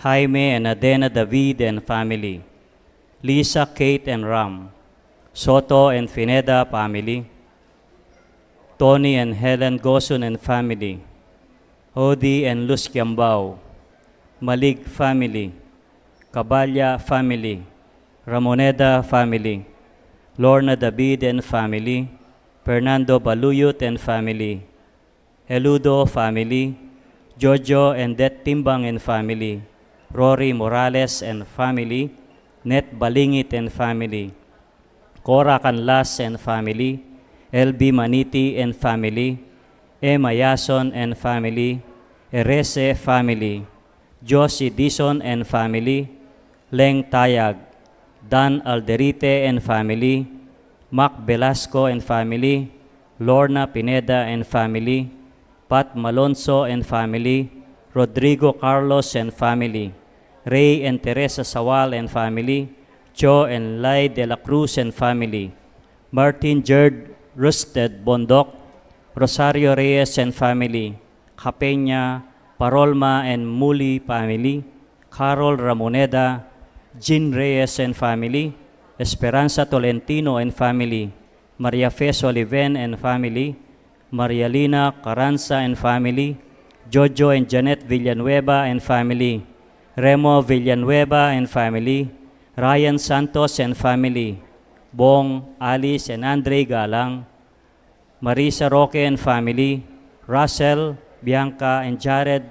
Jaime and Adena David and family, Lisa, Kate and Ram, Soto and Fineda family, Tony and Helen Gosun and family, Odi and Luz Kiambao, Malig family, Cabalya family, Ramoneda family, Lorna David and family, Fernando Baluyot and family, Eludo family, Jojo and Det Timbang and family, Rory Morales and family, Net Balingit and family, Cora Canlas and family, LB Maniti and family, Emma Yason and family, Erese family, Josie Dison and family, Leng Tayag, Dan Alderite and family, Mac Velasco and family, Lorna Pineda and family, Pat Malonzo and family, Rodrigo Carlos and family, Ray and Teresa Sawal and family, Joe and Lai de la Cruz and family, Martin Jerd Rusted Bondok, Rosario Reyes and family, Capena, Parolma and Muli family, Carol Ramoneda, Jean Reyes and family, Esperanza Tolentino and family, Maria Fes Oliven and family, Maria Lina Carranza and family, Jojo and Janet Villanueva and family, Remo Villanueva and family, Ryan Santos and family, Bong, Alice and Andre Galang, Marisa Roque and family, Russell, Bianca and Jared,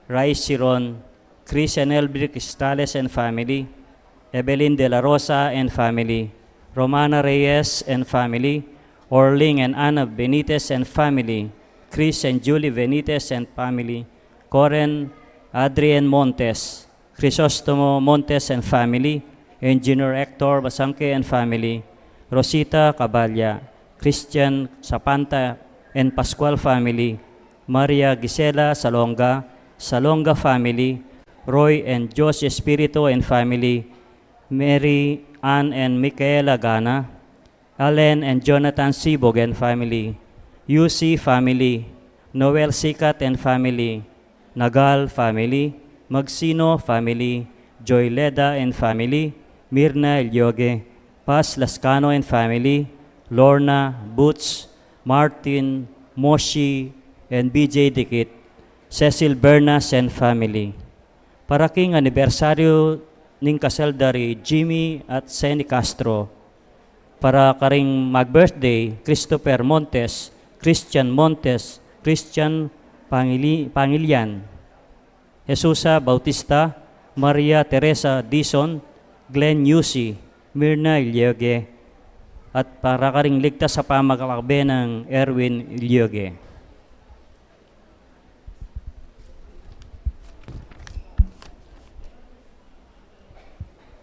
Rice Siron, Chris and Elbrick Cristales and family, Evelyn De La Rosa and family, Romana Reyes and family, Orling and Ana Benitez and family, Chris and Julie Benitez and family, Coren Adrian Montes, Crisostomo Montes and family, Engineer Hector Basangke and family, Rosita Cabalya, Christian Sapanta and Pascual family, Maria Gisela Salonga, Salonga family, Roy and Jose Espirito and family, Mary Ann and Micaela Gana, Allen and Jonathan Sibog and family, UC family, Noel Sikat and family, Nagal family, Magsino family, Joy Leda and family, Mirna Elyoge, Paz Lascano and family, Lorna, Boots, Martin, Moshi, and BJ Dikit, Cecil Bernas and family. Paraking anibersaryo ning kasal dari Jimmy at Senny Castro. Para karing mag-birthday, Christopher Montes, Christian Montes, Christian Pangilian, Jesusa Bautista, Maria Teresa Dison, Glenn Yusi, Mirna Ilyoge, at para karing ligtas sa pamakalakbe ng Erwin Ilyoge.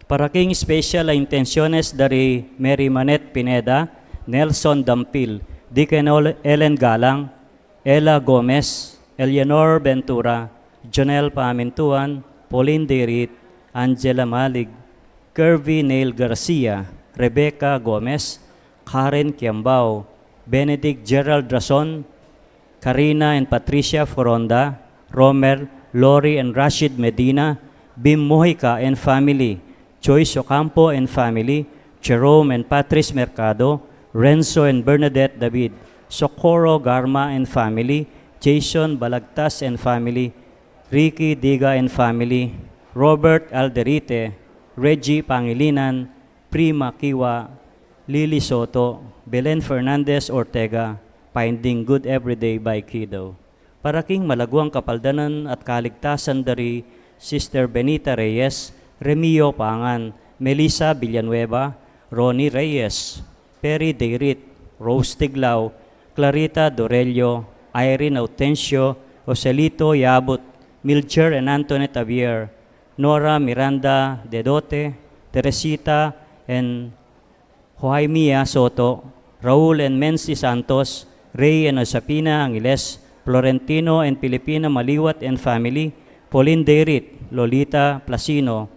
Paraking special a intenciones dari Mary Manet Pineda, Nelson Dampil, Deacon Ellen Galang, Ella Gomez, Eleanor Ventura, Jonel Pamintuan, Pauline Derit, Angela Malig, Kirby Neil Garcia, Rebecca Gomez, Karen Kiambao, Benedict Gerald Rason, Karina and Patricia Foronda, Romer, Lori and Rashid Medina, Bim Mojica and family, Joyce Ocampo and family, Jerome and Patrice Mercado, Renzo and Bernadette David, Socorro Garma and family, Jason Balagtas and family, Ricky Diga and family, Robert Alderite, Reggie Pangilinan, Prima Kiwa, Lily Soto, Belen Fernandez Ortega, Finding Good Everyday by Kido. Paraking malaguang kapaldanan at kaligtasan dari Sister Benita Reyes, Remio Pangan, Melissa Villanueva, Ronnie Reyes, Perry Deirit, Rose Tiglao, Clarita Dorelio, Irene Autencio, Joselito Yabut, Milcher and Antoinette Avier, Nora Miranda Dedote, Teresita and Joaimia Soto, Raul and Menzi Santos, Ray and Osapina Angeles, Florentino and Pilipina Maliwat and family, Pauline Deirit, Lolita Placino,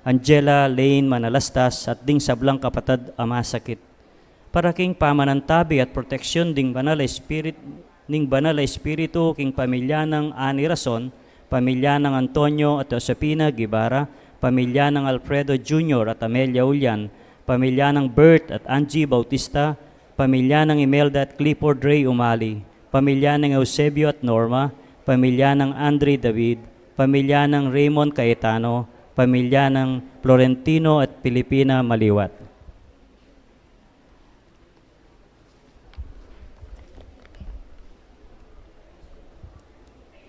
Angela Lane Manalastas at ding sablang kapatid amasakit. Paraking pamanantabi at proteksyon ding banal na espiritu king pamilya ng ani rason, pamilya ng Antonio at Josepina Guevara, pamilya ng Alfredo Jr. at Amelia Ulyan, pamilya ng Bert at Angie Bautista, pamilya ng Imelda at Clifford Ray Umali, pamilya ng Eusebio at Norma, pamilya ng Andre David, pamilya ng Raymond Cayetano, pamilya ng Florentino at Pilipina Maliwat.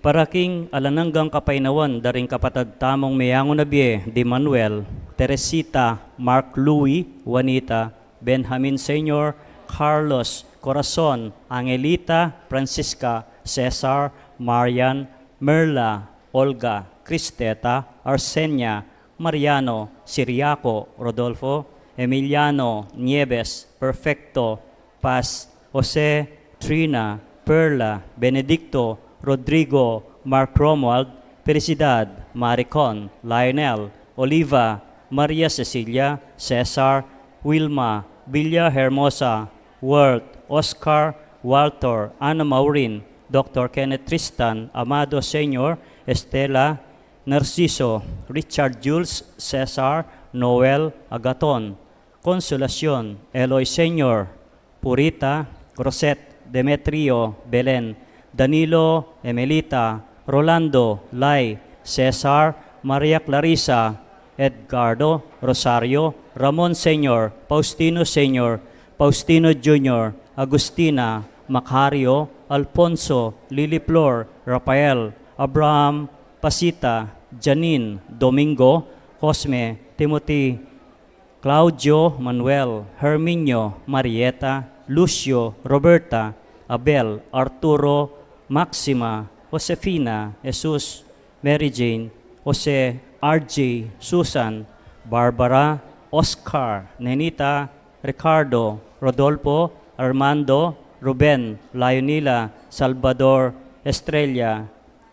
Paraking alananggang kapainawan daring kapatad tamong Mayango Nabie, Di Manuel, Teresita, Mark Louie, Juanita, Benjamin Sr., Carlos, Corazon, Angelita, Francisca, Cesar, Marian, Merla, Olga, Cristeta, Arsenia, Mariano, Siriaco, Rodolfo, Emiliano, Nieves, Perfecto, Paz, Jose, Trina, Perla, Benedicto, Rodrigo, Mark Romuald, Felicidad, Maricon, Lionel, Oliva, Maria Cecilia, Cesar, Wilma, Villa Hermosa, Worth, Oscar, Walter, Ana Maurin, Dr. Kenneth Tristan, Amado Sr., Estela, Narciso, Richard Jules, Cesar, Noel, Agaton, Consolacion, Eloy Sr., Purita, Rosette, Demetrio, Belen, Danilo, Emelita, Rolando, Lai, Cesar, Maria Clarissa, Edgardo, Rosario, Ramon Sr., Faustino Sr., Faustino Jr., Agustina, Macario, Alfonso, Lily Flor, Rafael, Abraham, Pasita, Janine, Domingo, Cosme, Timothy, Claudio, Manuel, Herminio, Marieta, Lucio, Roberta, Abel, Arturo, Maxima, Josefina, Jesus, Mary Jane, Jose, RJ, Susan, Barbara, Oscar, Nenita, Ricardo, Rodolfo, Armando, Ruben, Lionela, Salvador, Estrella,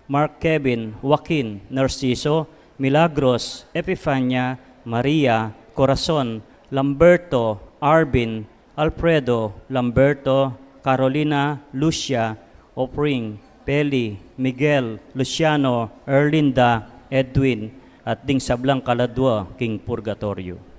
Mark Kevin, Joaquin, Narciso, Milagros, Epifania, Maria, Corazon, Lamberto, Arvin, Alfredo, Lamberto, Carolina, Lucia, Opring, Peli, Miguel, Luciano, Erlinda, Edwin, at ding sablang kaladwa king Purgatorio.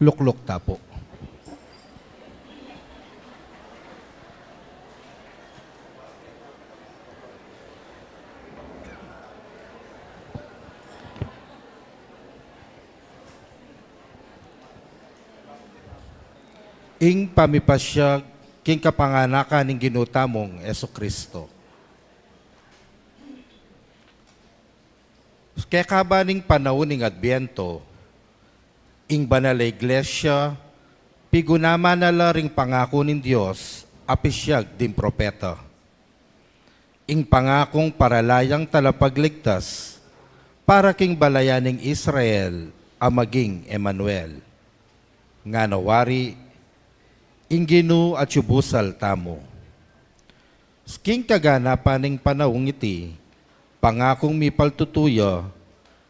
Luklok tapo. Ing pamipasyag king kapanganakan ning ginutamong Yesu Kristo. Kaya kabaning panahon ning Adbyento, ing banal na iglesia, pigunama na ring pangako ning Dios, apisyag din propeta. Ing pangakong paralayang talapagligtas, para king balayaning Israel, amaging Emmanuel. Nga nawari, ingginu at subusal tamo. King kaganapan ning panahong iti, pangakong mipaltutuyo,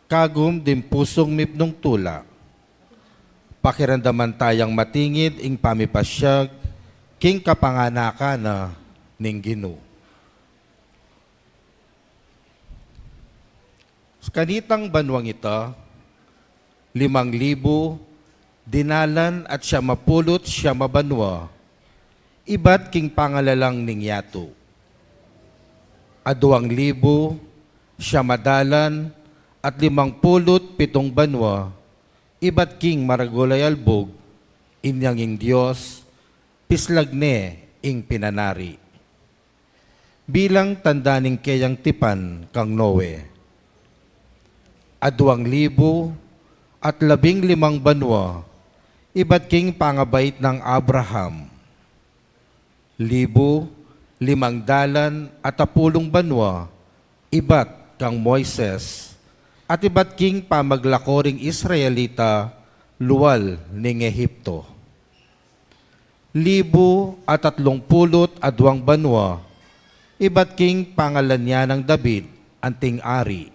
kagum din pusong mipnong tula. Pakirandaman tayang matingid ing pamipasyag, king kapanganakan na ning Ginu. Kanitang banwang ito, 5,000 dinalan at siya mapulot siya mabanwa, iba't king pangalalang ning yato. 2,000 siya madalan at 50 banwa, iba't king maragulay albog, inyang ing Diyos, pislagne ing pinanari. Bilang tanda ning kayang tipan kang Noe, 2,000 at 15 banwa, iba't king pangabait ng Abraham. 1,500 at 10 banwa, iba't kang Moises, at iba't king pamaglakoring Israelita, luwal ning Ehipto. 1,032 banwa, iba't king pangalan niya ng David, anting ari.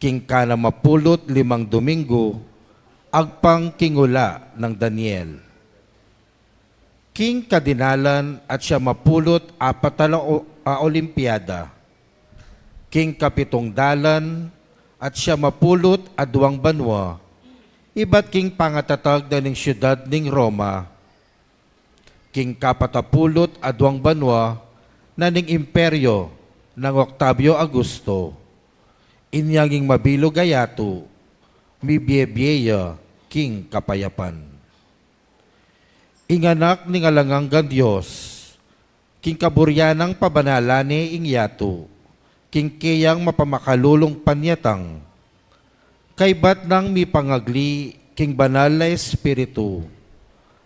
King kana 5 Domingo, agpang kingula ng Daniel. King kadinalan at siya 4 Olimpiada. King 7 dalan at siya 2 banwa, iba't king pangatatag na ning siyudad ning Roma. King 40 banwa na ning imperyo ng Octavio Augusto. Inyaging mabilo gayato, mibiyebyeya king kapayapan. Inganak ning alanganggan Diyos, king kaburyanang pabanalane ing yato, king kayang mapamakalulong panyatang, kaybat nang mipangagli king banal na espiritu,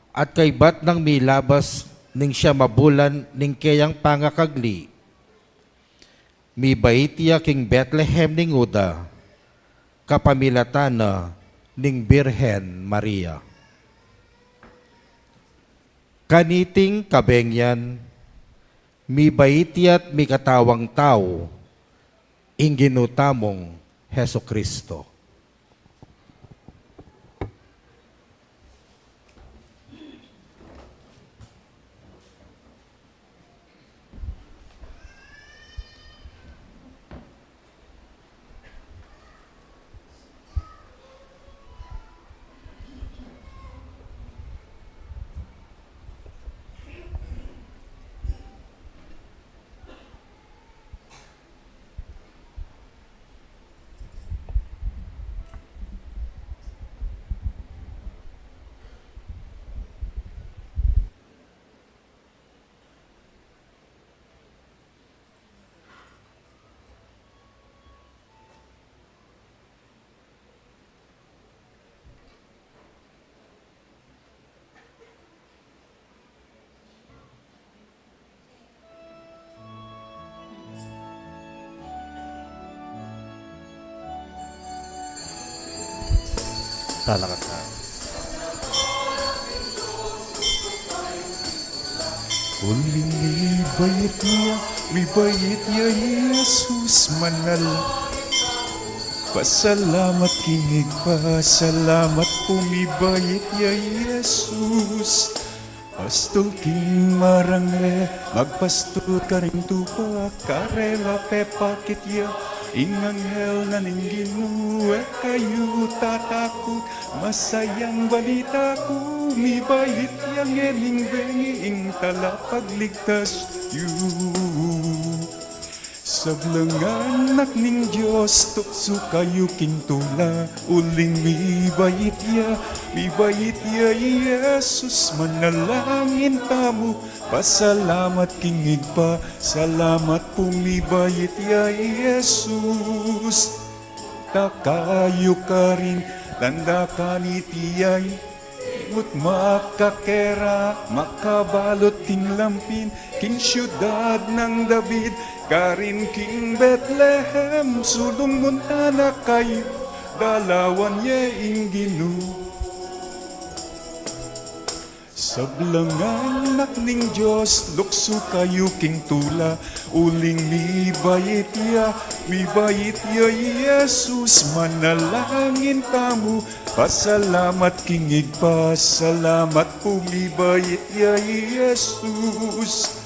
at kaybat nang milabas ning siya mabulan ning kayang pangakagli, mibait king Bethlehem ning Uda, kapamilatana ning Birhen Maria. Kaniting kabengyan, mibait at mikatawang tao, ing ginutamong Heso Kristo. Talaga ka. Uling may bayit niya Jesus manal. Pasalamat kinig, pasalamat pumibayit niya Jesus. Pastol king marangle, magpastol ka rin tupa, karela pepakit ya, Inganghel na ning Ginoo, kayo tatakot, masayang balita ko, mibait yang eling bengi, ing talapagligtas yu. Sablang anak ning Diyos, tukso kayo king tula, uling mibait ya Jesus, manalangin tamo, pasalamat kingig pa, salamat pumibait ya Jesus. Takayo ka rin, tanda ka ni tiyay, imot makakera, makabalot king lampin, king syudad ng David, karin king Bethlehem, sulong muntana kayo, dalawan ye ing Ginoo. Sablang anak ning Diyos, lukso kayo king tula, uling mibait ya Jesus, manalangin tamo, pasalamat kingig pa, salamat pumibait ya Jesus.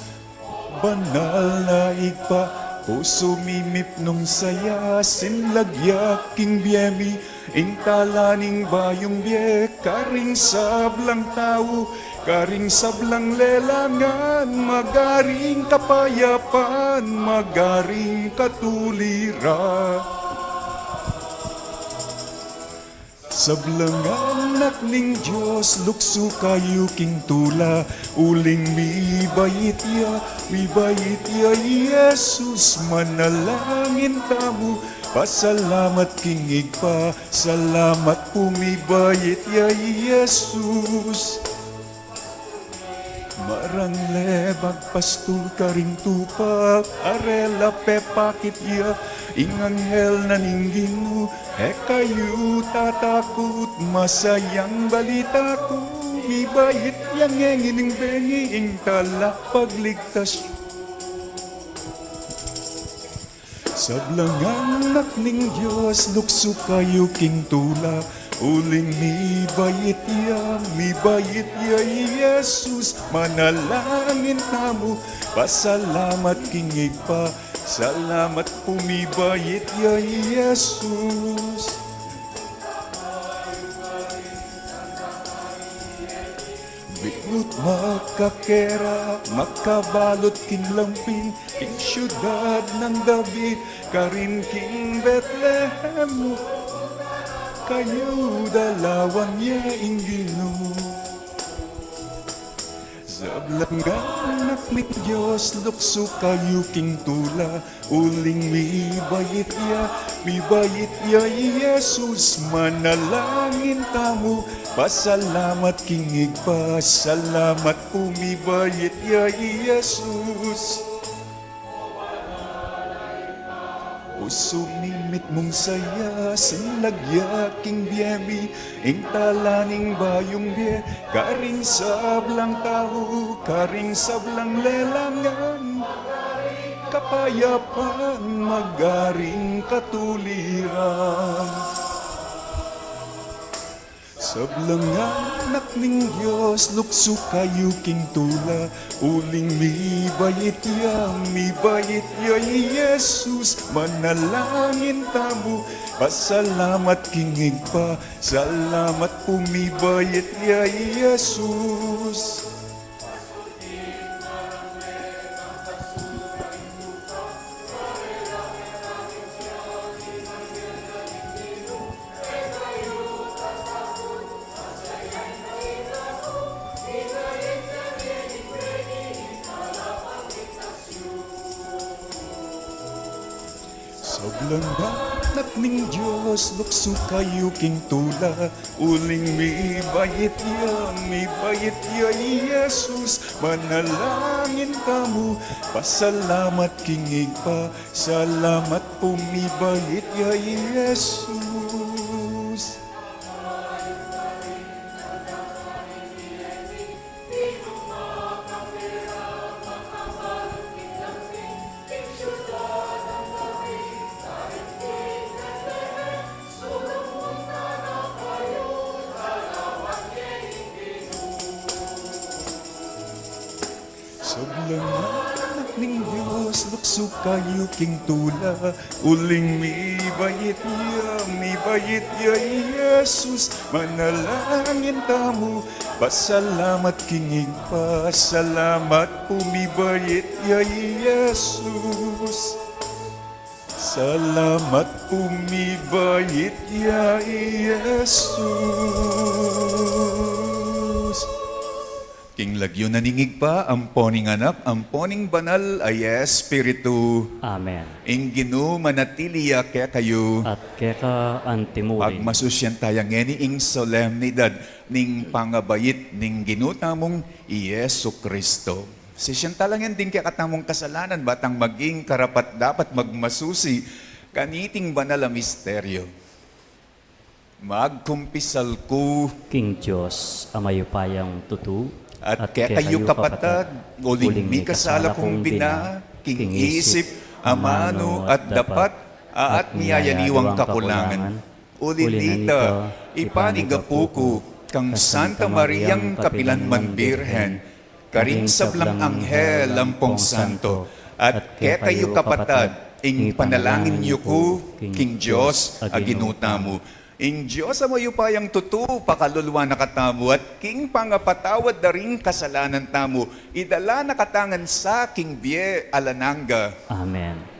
Banal na igpa, puso mimip nung saya, sinlagyak king biyemi, intalaning bayong biye, karing sablang tao, karing sablang lelangan, magaring kapayapan, magaring katulira. Sablang anak ning Diyos, lukso kayo king tula, uling mibait ya Jesus, manalangin tamo, pasalamat kingig pa, salamat pumibait ya Jesus. Marang lebag pastul karing tupak, arela pepakit ya, inganghel na ning Ginoo, kayo tatakot, masayang balita ko, mibait yang ngining bengi, ing talapagligtas. Sablang anak ning Diyos, lukso kayo king tula, uling mibait ya Jesus, manalangin tamo, pasalamat kingig pa, salamat pumibait ya Jesus. Biglut makakera, makabalot king lampin, king syudad ng David, karin king Bethlehem, kayo dalawan niya ing Ginoo. Sablang anak ni Diyos, lukso kayo king tula, uling mibait ya Jesus, manalangin tamo, pasalamat kingig pa, salamat pumibait ya Jesus. Puso mimit mong saya, sinlagyaking biyemi, ing talaning bayong biye, karing sablang tao, karing sablang lelangan, kapayapan, magaring katuliran. Sablang anak ning Diyos, lukso kayo king tula, uling mibait ya Jesus, manalangin tamo, pasalamat kingig pa, salamat pumibait ya Jesus. Sablang anak ning Diyos, lukso kayo king tula, uling mibait ya Jesus, manalangin kamo, pasalamat kingig pa, salamat pumibait ya Jesus. Sablang anak ning Diyos, lukso kayo king tula, uling mi bayit ya Jesus, manalangin tamo, pasalamat kingig pasalamat pumibayit ya Jesus. Salamat pumibayit ya Jesus. King lagyo naningig pa, amponing anak, amponing banal ay Espiritu. Amen. Ing Ginoo manatiliya kaya kayo. At keka antimuri. Pagmasusyan tayang ngeni ing solemnidad ning pangabayit ning ginutamong Yesu Kristo. Sisyan talangin din kaya katamong kasalanan batang maging karapat dapat magmasusi kaniting banal a misteryo. Magkumpisal ko King Diyos, amayupayang tutu, at kaya kayo kapatad, uling mi kasala kong bina, king isip, amano at dapat, at miyayaniwang kakulangan. Ulinita, ipanigapuko, kang Santa Mariang Kapilanman Birhen, karing sablang anghel lampong santo, at kaya kayo kapatad, ing panalangin niyo ko, king Diyos, aginuta mo. Ing Diyos amayo payang tutu, pakaluluwa na katamo, at king pangapatawad na rin kasalanan tamo, idala na katangan sa king bie alananga. Amen.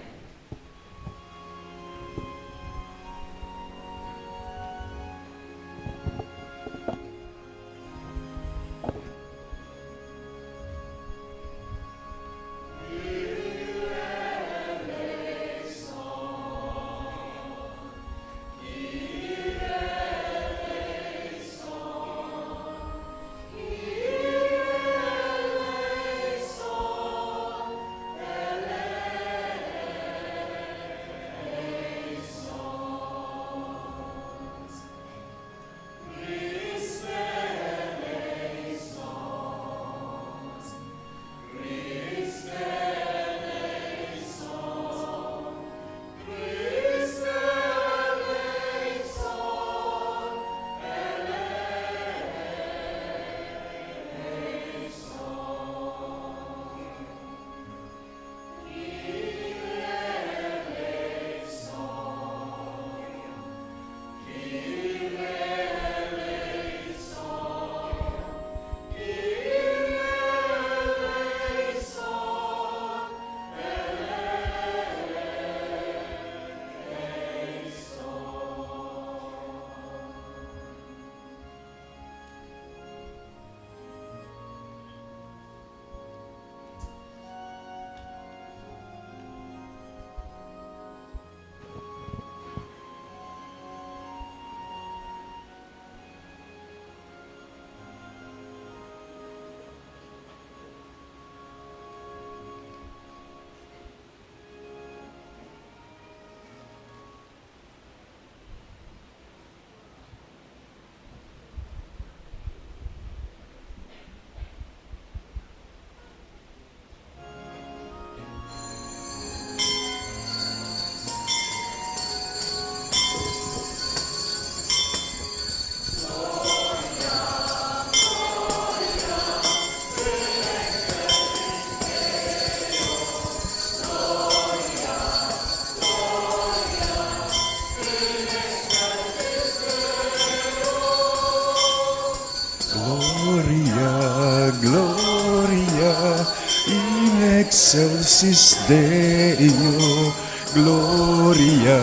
Excelsis Deo, Gloria,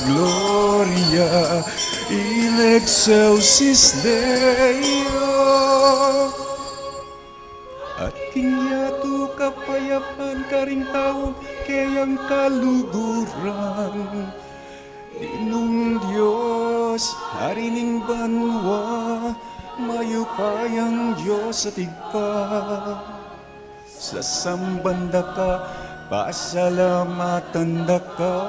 Gloria, in excelsis Deo. At kinyato kapayapan karing tao, kayang kaluguran. Dinong Diyos, harining banwa, mayupayang Diyos sa tigpa. Sa sambanda ka, pasalamatan da ka,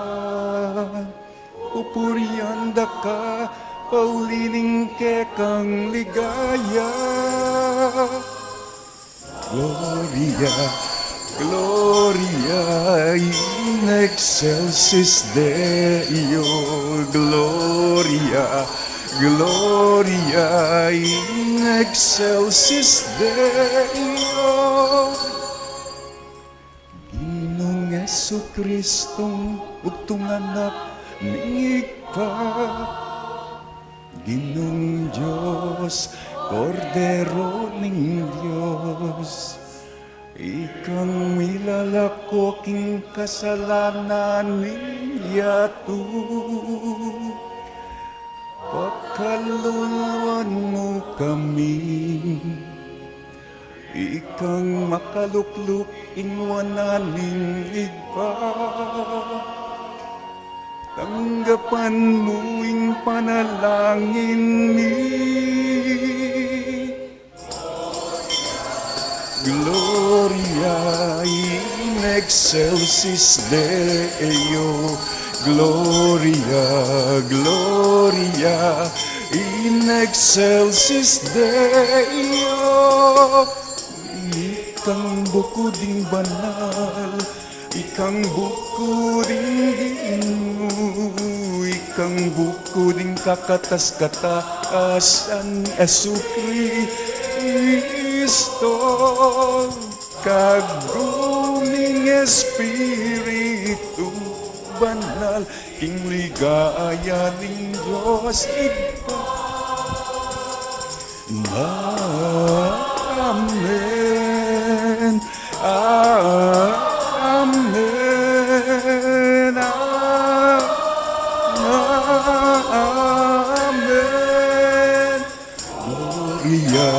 pupurianda ka, paulining kekang ligaya. Gloria, Gloria, in excelsis Deo, Gloria, Gloria, in excelsis Deo. Hesu Kristong bugtunganak ning igpa. Ginong Diyos, Kordero ning Diyos, ikang milalako king kasalanan niyato. Pakaluluan mo kami, ikang makalukluk ingwananing igpa. Tanggapan mo ing panalangin mi. Gloria in excelsis Deo, Gloria, Gloria in excelsis Deo. Ikang bukuding banal, ikang bukuding Ginoo, ikang bukuding kakatas-katasan Hesu Kristo, kaguming Espiritu banal, king ligaya ning Diyos igpa. Amen. Amen. Amen. Gloria,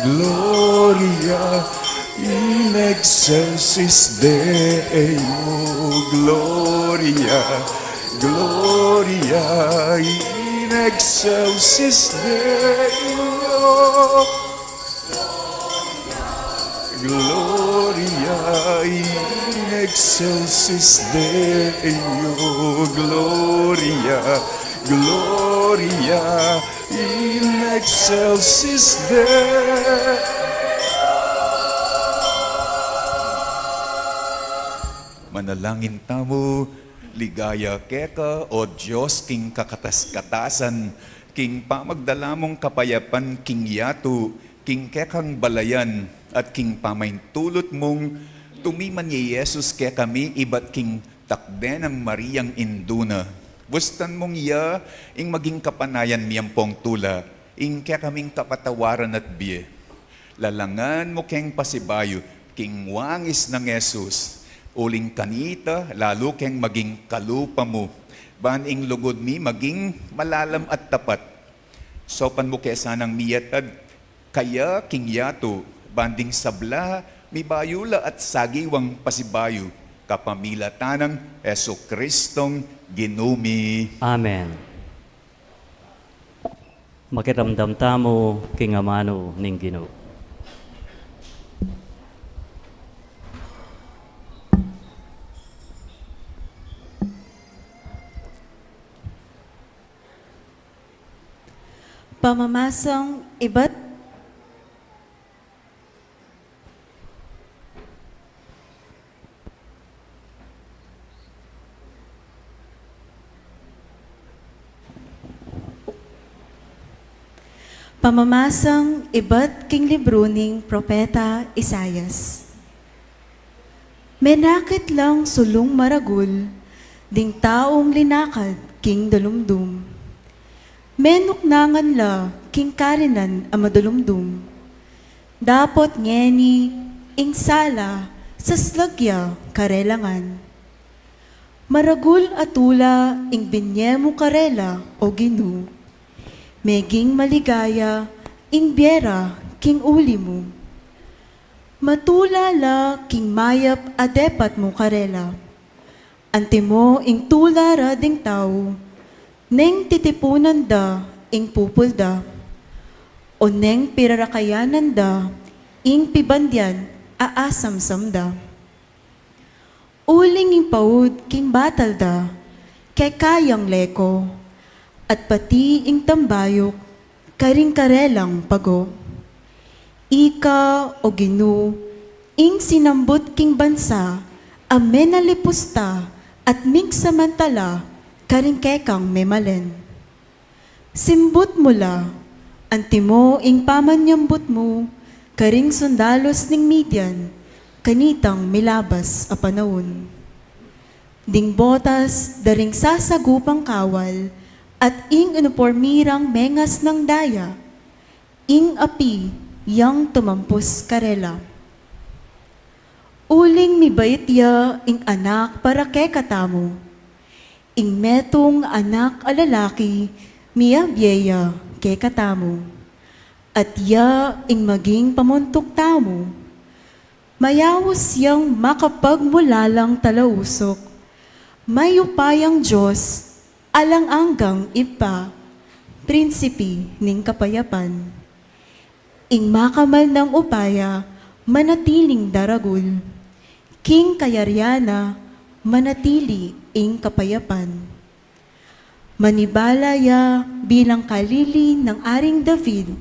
Gloria in excelsis Deo, Gloria, Gloria in excelsis Deo, Gloria in excelsis Deo, Gloria, Gloria in excelsis Deo. Manalangin tamo, ligaya keka o Diyos king kakatas-katasan, king pamagdalamong kapayapan king yato, king kekang balayan, at king pamaintulot mong tumiman ni Jesus kaya kami ibat king takden ng Mariang Induna. Bustan mong iya, ing maging kapanayan miyang pong tula, ing kaya kaming kapatawaran at biye. Lalangan mo keng pasibayo, king wangis ng Jesus, uling kanita, lalo keng maging kalupa mo, baning lugod mi maging malalam at tapat. Sopan mo kaya sanang miyatad, kaya king yato, banding sabla, mi bayula at sagiwang pasibayo, kapamilatanang Hesu Kristong ginumi. Amen. Makiramdam tamo king amano ning Ginoo. Pamamasang iba't king libro ning Propeta Isayas. Menakit lang sulong maragul, ding taong linakad king dalumdum. Menuknangan la king karinan a madalumdum. Dapot ngeni ing sala sa slagya karelangan. Maragul atula ing binyemo karela o ginu. Meging maligaya ing biera king uli mo. Matula la king mayap adepat mo karela. Antimo ing tula ra ding tao, neng titipunan da ing pupulda, o neng pirarakayanan da ing pibandyan aasamsam da. Uling ing paud king batal da, kay kayang leko, at pati ing tambayok, karing karelang pago. Ika o ginu, ing sinambut king bansa, amen alipusta, at ming samantala, karing kekang memalen. Simbut mula, antimo ing pamanyambut mo, karing sundalos ning Midian, kanitang milabas a panahon. Ding botas daring sasagupang kawal, at ing uniformirang mengas ng daya, ing api yang tumampus karela. Uling mibait ya ing anak para kay katamo, ing metong anak alalaki miya biyaya kay katamo, at ya ing maging pamuntok tamo, mayawos yang makapagmulalang talausok, may upayang Diyos, alang-anggang ipa, prinsipi ning kapayapan. Ing makamal ng upaya, manatiling daragul, king kayaryana, manatili ing kapayapan. Manibalaya bilang kalili ng Aring David,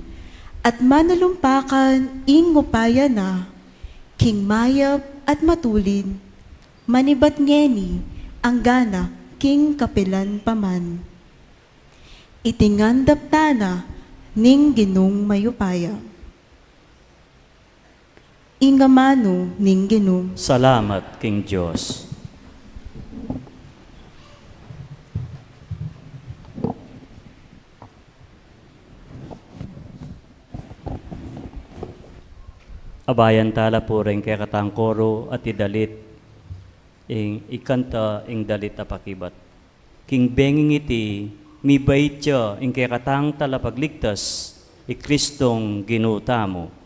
at manulumpakan ing upaya na, king mayap at matulid, manibat ngeni, ang gana, king kapilan paman. Itingandap tana, ning ginong mayupaya. Ingamano ning ginom. Salamat, King Diyos. Abayan tala po rin kay katangkoro at idalit ing ikanta ing dalit apakibat. King benging iti, mi baitya ing kay katang talapagligtas, Kristong ginuta mo.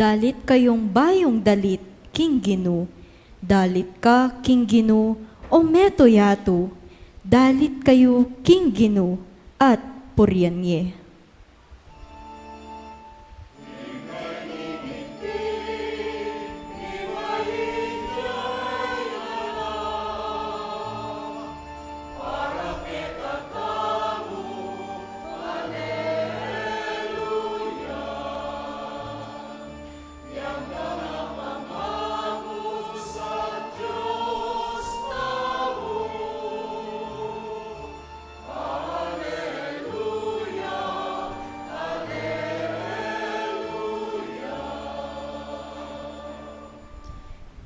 Dalit kayong bayong dalit, King Gino. Dalit ka, King Gino, o meto yato. Dalit kayo, King Gino, at puryanye.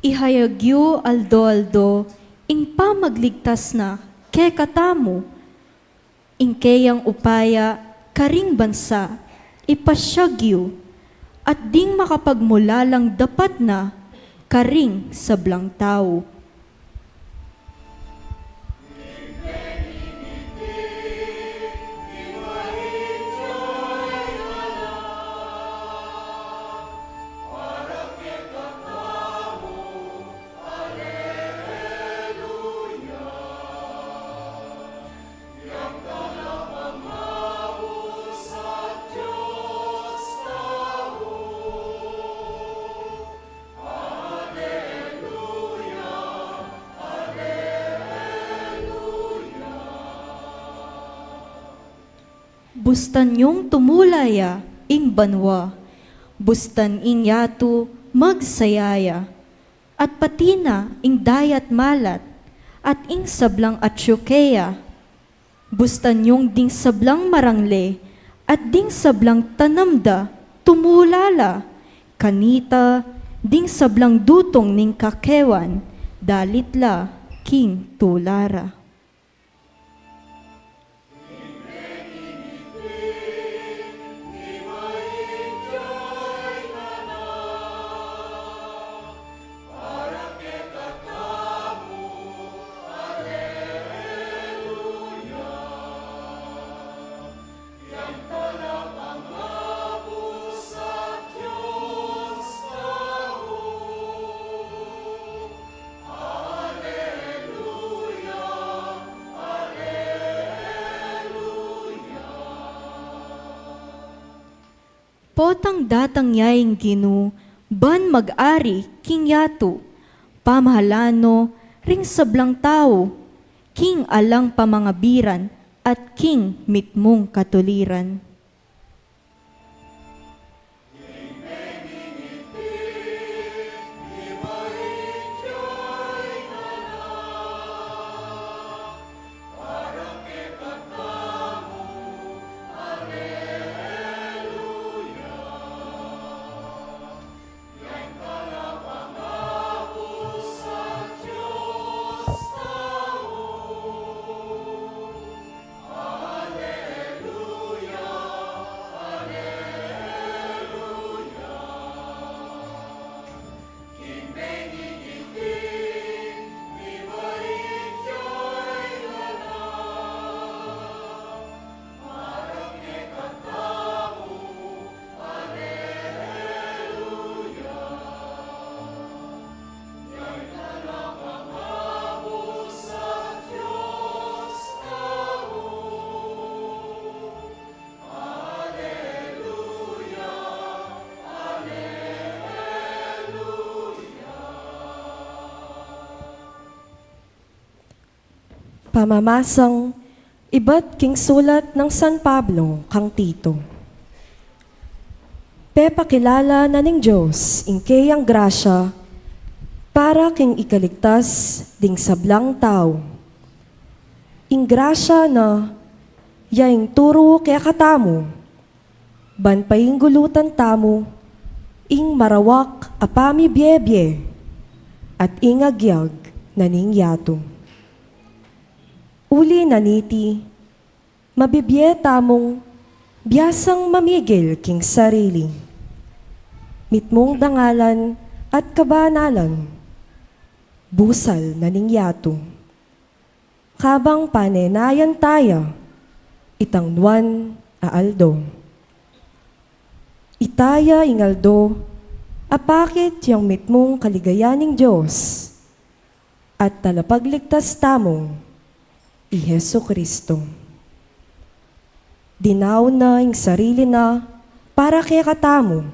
Ihayagyo aldo-aldo, ing pamagligtas na, ke katamo, ing kayang upaya, karing bansa, ipasyagyo, at ding makapagmulalang dapat na, karing sablang tao. Bustan yung tumulaya, ing banwa, bustan ing yato, magsayaya, at patina ing dayat malat, at ing sablang at syukeya, Bustan yung ding sablang marangle, at ding sablang tanamda, tumulala. Kanita, ding sablang dutong ning kakewan, dalitla, king tulara. Potang datang yaing Ginu, ban mag-ari king yato, pamahalano ring sablang tao, king alang pamangabiran at king mitmong katuliran. Pamamasang iba't king sulat ng San Pablo kang Tito. Pepakilala na ning Diyos ingkay ang grasya para king ikaligtas ding sablang tao. Ing grasya na yaing turo kaya katamo, ban paing gulutan tamo, ing marawak apami biebye, at ingagyag na ning yato. Uli naniti, mabibye tamong biyasang mamigil king sarili. Mitmong dangalan at kabanalan, busal na ning yato. Kabang panenayan taya, itang nuan aaldo. Itaya ingaldo, apakit yung mitmong kaligayaning Diyos, at talapagligtas tamong i Hesu Kristo. Dinaw na ing sarili na para kaya katamo,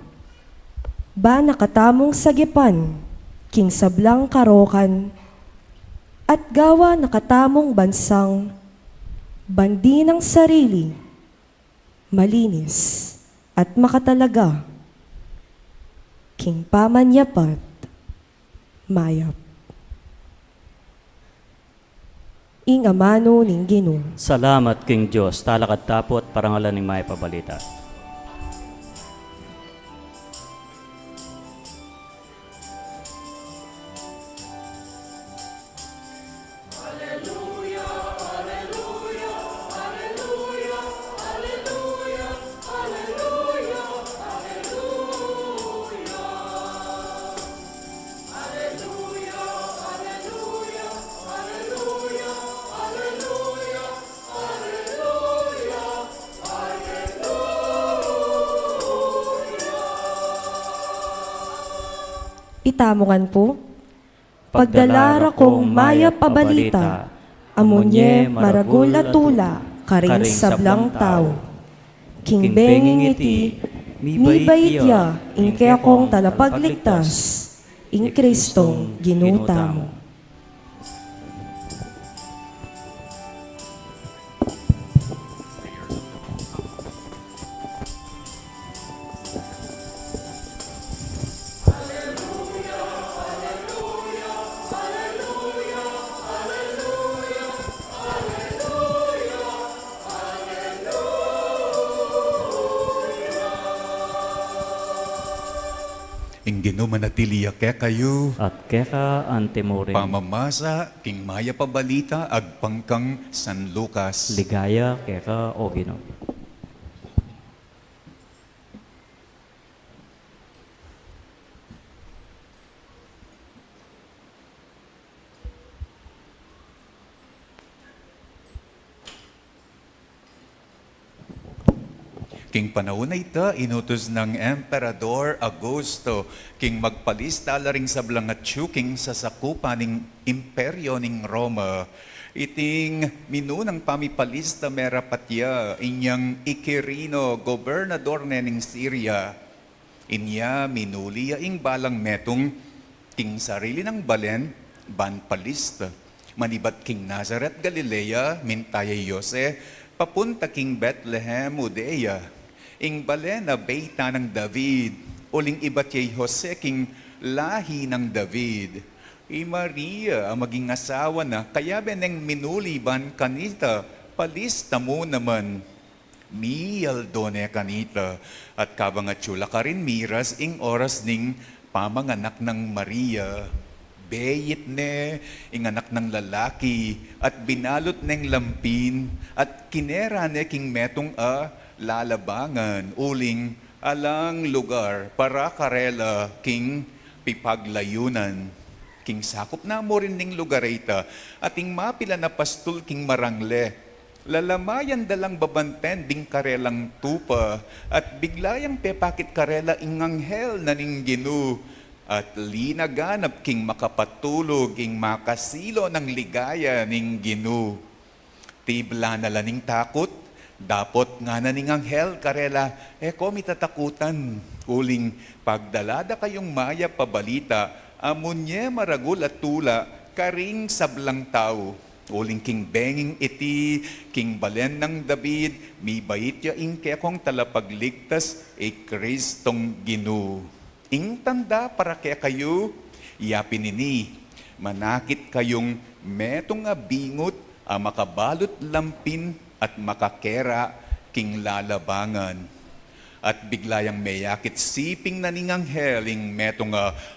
ba nakatamong sagipan, king sablang karokan, at gawa nakatamong bansang, bandi ng sarili, malinis at makatalaga, king pamanyapat, mayap. Ing amano ning Ginoo. Salamat King Diyos, talakad tapot, parangalan ng may pabalita. Itamongan po, pagdalara kong maya pabalita, amunye maragula tula, karing sablang tao. King benging iti, mi baitya, ingke akong talapagligtas, ing Kristong ginutamo. Ingino manatiliya ke kayo. at keka antemorin. Pamamasa, king maya pabalita, agpangkang San Lucas. Ligaya keka o Ginoo. King panahon na ita, inutos ng Emperador Augusto, king magpalista laring sa blangatsu, king sasakupa ning imperyo ning Roma. Iting minunang pamipalista merapatya, inyang Ikirino, gobernador ning Syria. Inya minuliya ing balang metong, king sarili ng balen, ban palista. Manibat king Nazareth, Galilea, mintaya Yose, papunta king Bethlehem, Judea. Ing balen na beta ng David, uling ibat yay Jose king lahi ng David. I Maria ang maging asawa na, kaya beneng minuliban kanita, palista mo naman. Miyal done kanita, at kabangatsula ka rin miras ing oras ning pamanganak ng Maria. Beyit ne, ing anak ng lalaki, at binalot neng lampin, at kinera ne king metong lalabangan, uling alang lugar para karela king pipaglayunan. King sakop na mo rin ning lugar ita, at ing mapila na pastul king marangle. Lalamayan dalang babanten ding karelang tupa, at biglayang pepakit karela ing anghel na ning Ginoo. At linaganap king makapatulog ing makasilo ng ligaya ning Ginoo. Tibla na laning takot, dapot nga na ning anghel karela, ko mitatakutan. Uling pagdalada kayong maya pabalita, amunye maragul at tula, karing sablang tao. Uling king benging iti, king balen ng David, mi bayit ya ing kekong talapagligtas, Kristong Ginoo. Ing tanda para kaya kayo, yapin ini, manakit kayong metong abingot, makabalot lampin, at makakera king lalabangan. At biglayang mayakit siping na ning anghel, ing metong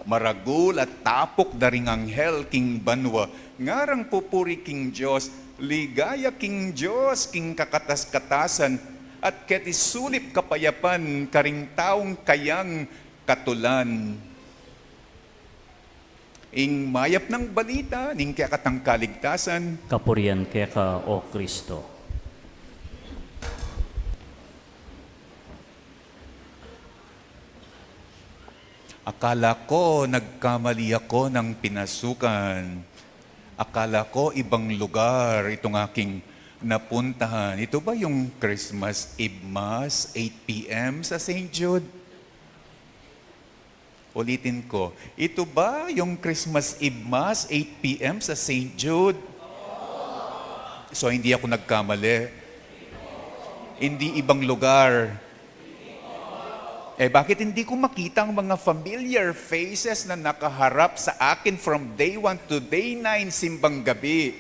maragul at tapok daring anghel king banwa. Ngarang pupuri king Diyos, ligaya king Diyos, king kakatas-katasan, at ket isulip kapayapan, karing taong kayang katulan. Ing mayap ng balita, ning kakatang kaligtasan, Kapurian keka o Kristo. akala ko nagkamali ako ng pinasukan. Akala ko ibang lugar itong aking napuntahan. Ito ba yung Christmas Eve Mass, 8 p.m. sa St. Jude? Ulitin ko, ito ba yung Christmas Eve Mass, 8 p.m. sa St. Jude? So hindi ako nagkamali. Hindi ibang lugar. Bakit hindi ko makita ang mga familiar faces na nakaharap sa akin from day 1 to day 9 simbang gabi?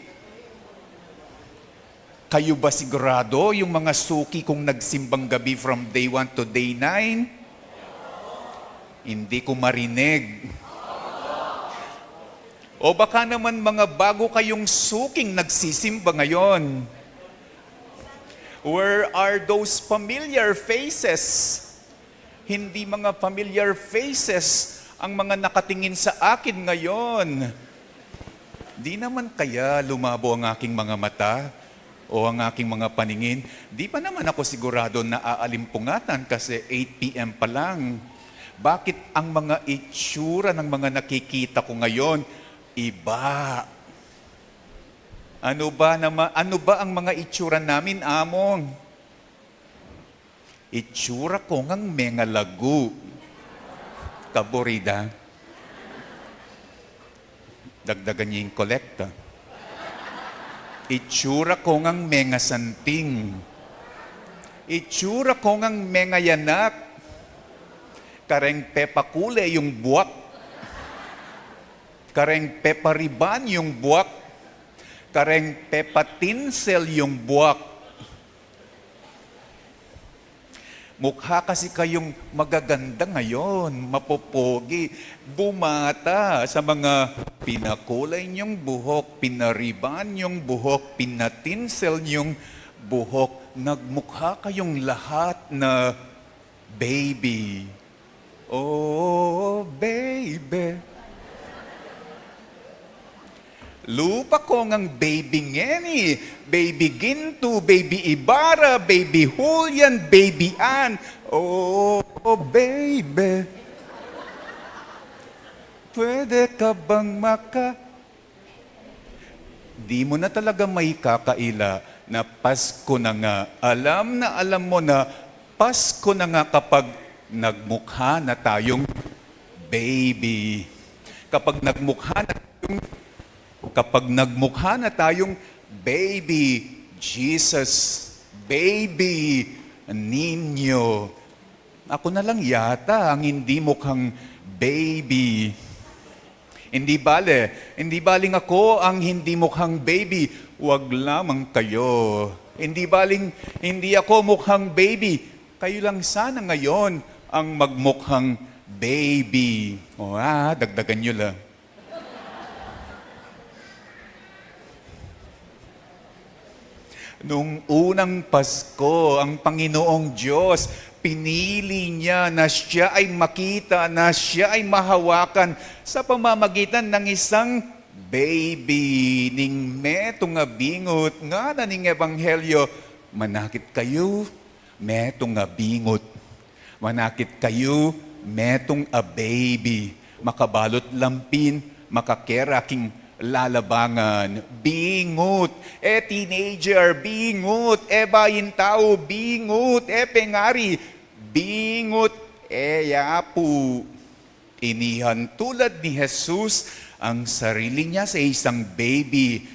Kayo ba sigurado yung mga suki kong nagsimbang gabi from day 1 to day 9? Hindi ko marinig. O baka naman mga bago kayong suking nagsisimba ngayon? Where are those familiar faces? Hindi mga familiar faces ang mga nakatingin sa akin ngayon. Di naman kaya lumabo ang aking mga mata o ang aking mga paningin. Di pa naman ako sigurado na aalimpungatan kasi 8 p.m. pa lang. Bakit ang mga itsura ng mga nakikita ko ngayon iba? Ano ba ang mga itsura namin, Among? Itsura ko ngang mga lagu. Kaborida. Dagdagan niya yung kolekta. Itsura ko ngang mga santing. Itsura ko ngang mga yanak. Kareng pepakule yung buwak. Kareng pepariban yung buwak. Kareng pepatinsel yung buwak. Mukha kasi kayong magaganda ngayon, mapopogi, bumata sa mga pinakulay niyong buhok, pinariban niyong buhok, pinatinsel niyong buhok. Nagmukha kayong lahat na baby. Oh, baby. Lupa ko ngang baby Ngeni, baby Ginto, baby Ibarra, baby Julian, baby Ann. Oh, baby. Pwede ka bang Di mo na talaga may kakaila na Pasko na nga. Alam na alam mo na Pasko na nga kapag nagmukha na tayong baby. Kapag nagmukha na tayong baby Jesus, baby Ninyo. Ako na lang yata ang hindi mukhang baby. Hindi baling ako ang hindi mukhang baby. Huwag lamang kayo. Hindi baling hindi ako mukhang baby. Kayo lang sana ngayon ang magmukhang baby. Dagdagan nyo lang. Nung unang Pasko, ang Panginoong Diyos, pinili niya na siya ay makita, na siya ay mahawakan sa pamamagitan ng isang baby ning metong nga bingot nga na ning ebanghelyo. Manakit kayo, metong nga bingot. Manakit kayo, metong a baby. Makabalot lampin, makakeraking lalabangan, bingut, teenager, bingut, bayin tao, bingut, pengari, bingut, yapu. Inihan tulad ni Jesus ang sarili niya sa isang baby,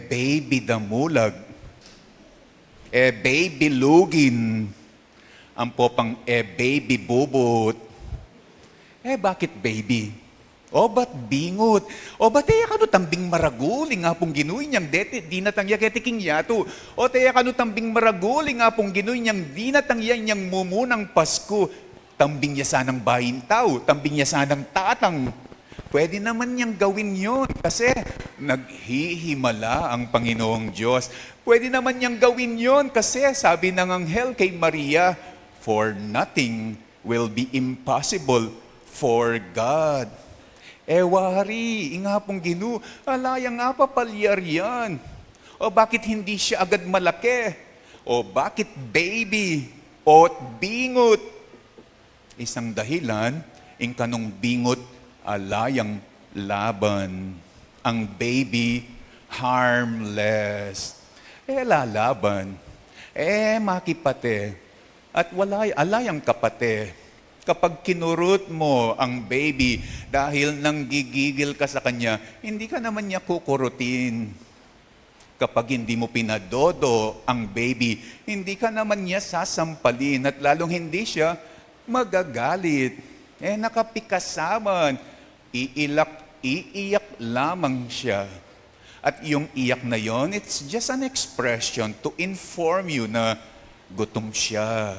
baby damulag, baby lugin, ang popang baby bubot. Bakit baby? O ba't bingot? O ba't teya kano tambing maraguling nga pong ginuy niyang di natangya ketiking yato? O teya kano tambing maraguling nga pong ginuy niyang di natangya niyang mumunang Pasko? Tambing niya sanang bayin tao, tambing niya sanang tatang. Pwede naman niyang gawin yon kasi naghihimala ang Panginoong Diyos. Pwede naman niyang gawin yon kasi sabi ng anghel kay Maria, for nothing will be impossible for God. Wari, nga pong Ginu, alaya nga pa palyar yan. O bakit hindi siya agad malaki? O bakit baby? O bingot? Isang dahilan, kanong bingot, alayang laban. Ang baby, harmless. Lalaban. Makipate. At alayang kapate. Kapag kinurut mo ang baby dahil nanggigigil ka sa kanya, hindi ka naman niya kukurutin. Kapag hindi mo pinadodo ang baby, hindi ka naman niya sasampalin at lalong hindi siya magagalit. Nakapikasaman, iiyak lamang siya. At yung iyak na yon, it's just an expression to inform you na gutom siya.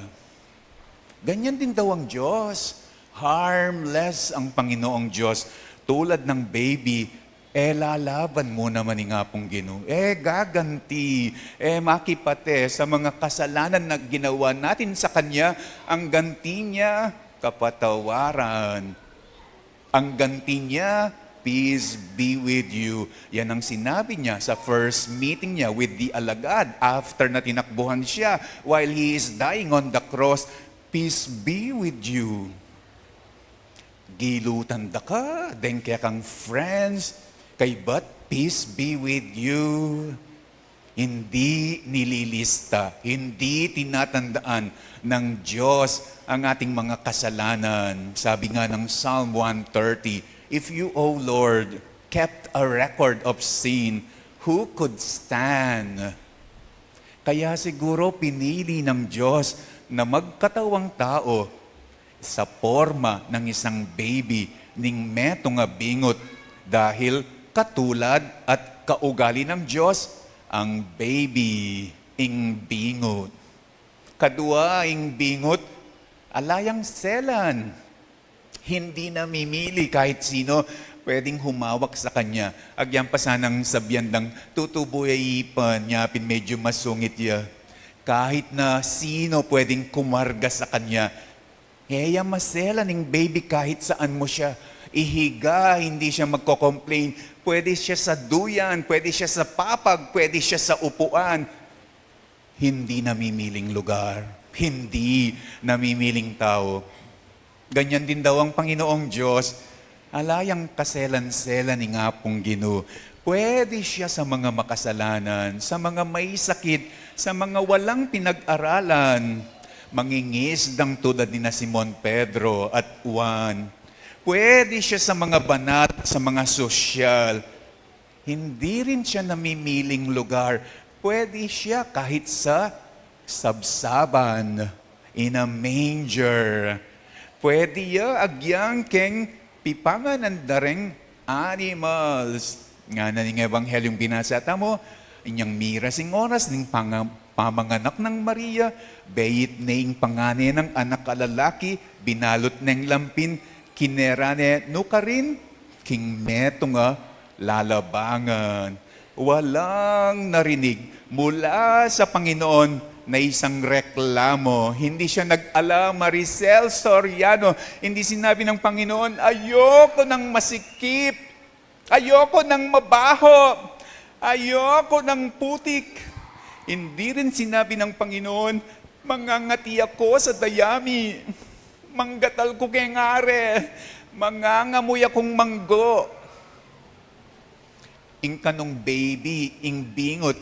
Ganyan din daw ang Diyos. Harmless ang Panginoong Diyos. Tulad ng baby, lalaban mo naman nga pong Ginoo. Gaganti. Makipate sa mga kasalanan na ginawa natin sa Kanya, ang ganti niya, kapatawaran. Ang ganti niya, peace be with you. Yan ang sinabi niya sa first meeting niya with the alagad after na tinakbuhan siya while he is dying on the cross. Peace be with you. Gilutan da ka, den kaya kang friends, kay but peace be with you. Hindi nililista, hindi tinatandaan ng Diyos ang ating mga kasalanan. Sabi nga ng Psalm 130, if you, O Lord, kept a record of sin, who could stand? Kaya siguro pinili ng Diyos na magkatawang tao sa forma ng isang baby ning meto nga bingot dahil katulad at kaugali ng Diyos ang baby ing bingot. Kadua, ing bingot, alayang selan. Hindi namimili kahit sino pwedeng humawak sa kanya. Agyan pa sanang sabyan ng tutuboy pa niya, medyo masungit ya. Kahit na sino pwedeng kumarga sa kanya. Heya masela ning baby kahit saan mo siya ihiga, hindi siya magko-complain. Pwede siya sa duyan, pwede siya sa papag, pwede siya sa upuan. Hindi namimiling lugar, hindi namimiling tao. Ganyan din daw ang Panginoong Diyos. Alayang kaselan-selan ni nga pong Ginoo. Pwede siya sa mga makasalanan, sa mga may sakit, sa mga walang pinag-aralan. Mangingisdang tulad ni na Simon Pedro at Juan. Pwede siya sa mga banat, sa mga sosyal. Hindi rin siya namimiling lugar. Pwede siya kahit sa sabsaban, in a manger. Pwede ya agyang keng pipangan ng dareng animals. Nga na ning Evanghelyong binasata mo, inyang mira sing oras ning pamanganak ng Maria, beyit na ing pangane ng anak kalalaki, binalot ng lampin, kinerane nukarin, king meto nga lalabangan. Walang narinig mula sa Panginoon na isang reklamo. Hindi siya nag-ala, Maricel Soriano. Hindi sinabi ng Panginoon, ayoko ng masikip, ayoko ng mabaho, ayoko ng putik. Hindi rin sinabi ng Panginoon, mangangati ako sa dayami, manggatal ko kay ngare, mangangamoy akong manggo. Ing kanong baby, ing bingot,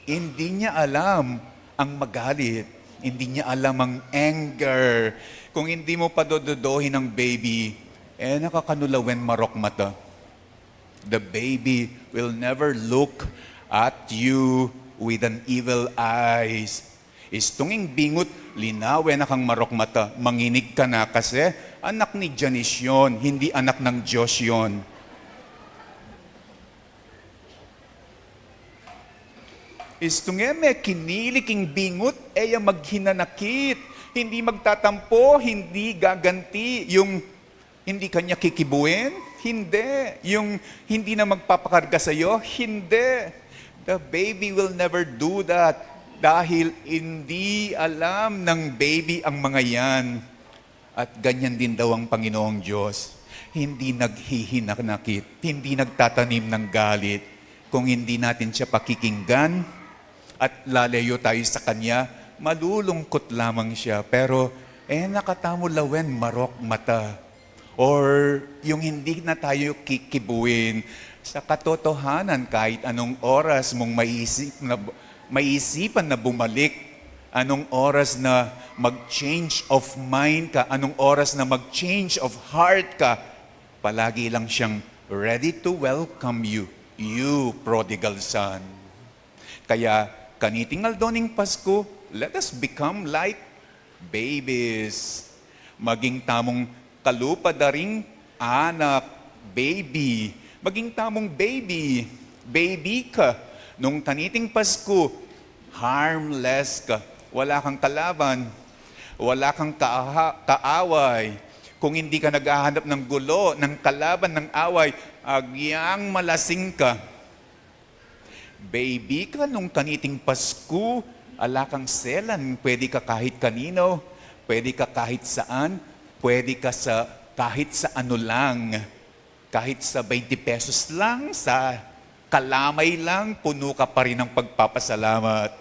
hindi niya alam ang magalit. Hindi niya alam ang anger. Kung hindi mo padododohin ng baby, nakakanulawen marok mata. The baby will never look at you with an evil eyes. Istunging bingot, linawen na kang marok mata. Manginig ka na kasi anak ni Janice yun, hindi anak ng Diyos yun. Istunge me kiniliking bingot, maghinanakit. Hindi magtatampo, hindi gaganti. Yung hindi kanya kikibuin, hindi. Yung hindi na magpapakarga sa'yo, hindi. The baby will never do that dahil hindi alam ng baby ang mga yan. At ganyan din daw ang Panginoong Diyos. Hindi naghihinaknakit, hindi nagtatanim ng galit. Kung hindi natin siya pakikinggan, at lalayo tayo sa Kanya, malulungkot lamang siya. Pero, nakatamo lawen marok mata. Or, yung hindi na tayo kikibuin. Sa katotohanan, kahit anong oras mong maisipan na bumalik, anong oras na mag-change of mind ka, anong oras na mag-change of heart ka, palagi lang siyang ready to welcome you, you prodigal son. Kaya, kanitingal doning Pasko, let us become like babies. Maging tamong kalupadaring anak, baby. Maging tamong baby. Baby ka. Nung kaniting Pasko, harmless ka. Wala kang kalaban. Wala kang kaaway. Kung hindi ka naghahanap ng gulo, ng kalaban, ng away, agyang malasing ka. Baby ka nung kaniting Pasko, ala kang selan, pwede ka kahit kanino, pwede ka kahit saan, pwede ka sa kahit sa ano lang, kahit sa 20 pesos lang, sa kalamay lang, puno ka pa rin ng pagpapasalamat.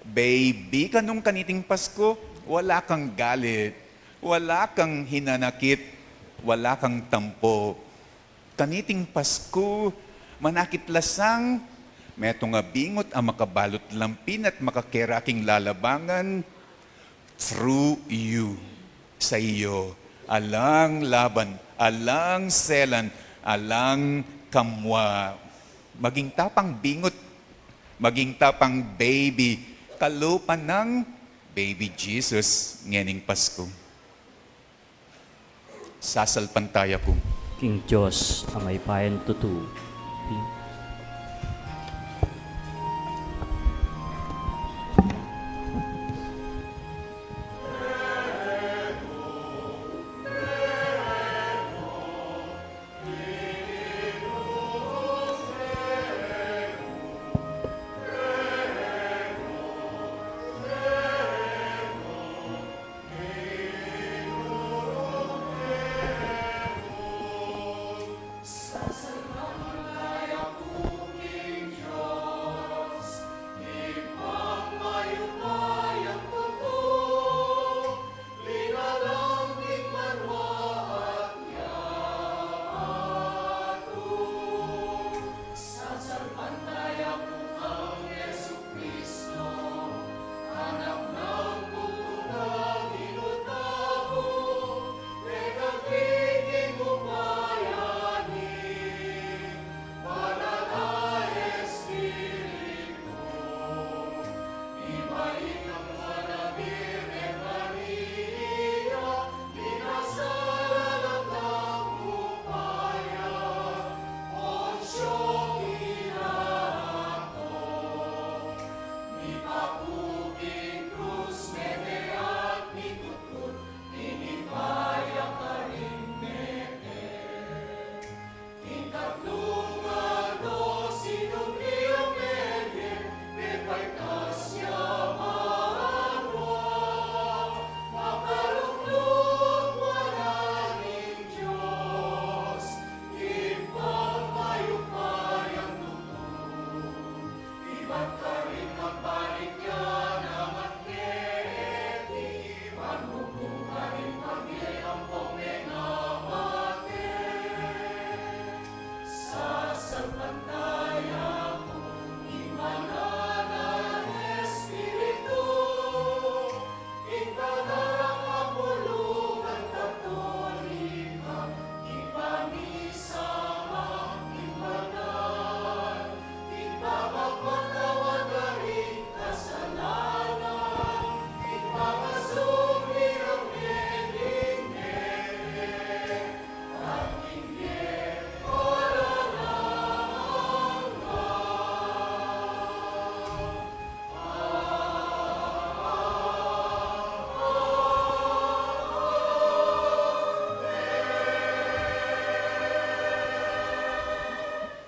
Baby ka nung kaniting Pasko, wala kang galit, wala kang hinanakit, wala kang tampo. Kaniting Pasko, manakit lasang, meto nga bingot ang makabalot lampin at makakeraking lalabangan through you, sa iyo. Alang laban, alang selan, alang kamwa. Maging tapang bingot, maging tapang baby, kalupan ng baby Jesus ngening Pasko. Sasalpantaya ko. King Diyos, amay payan tutu.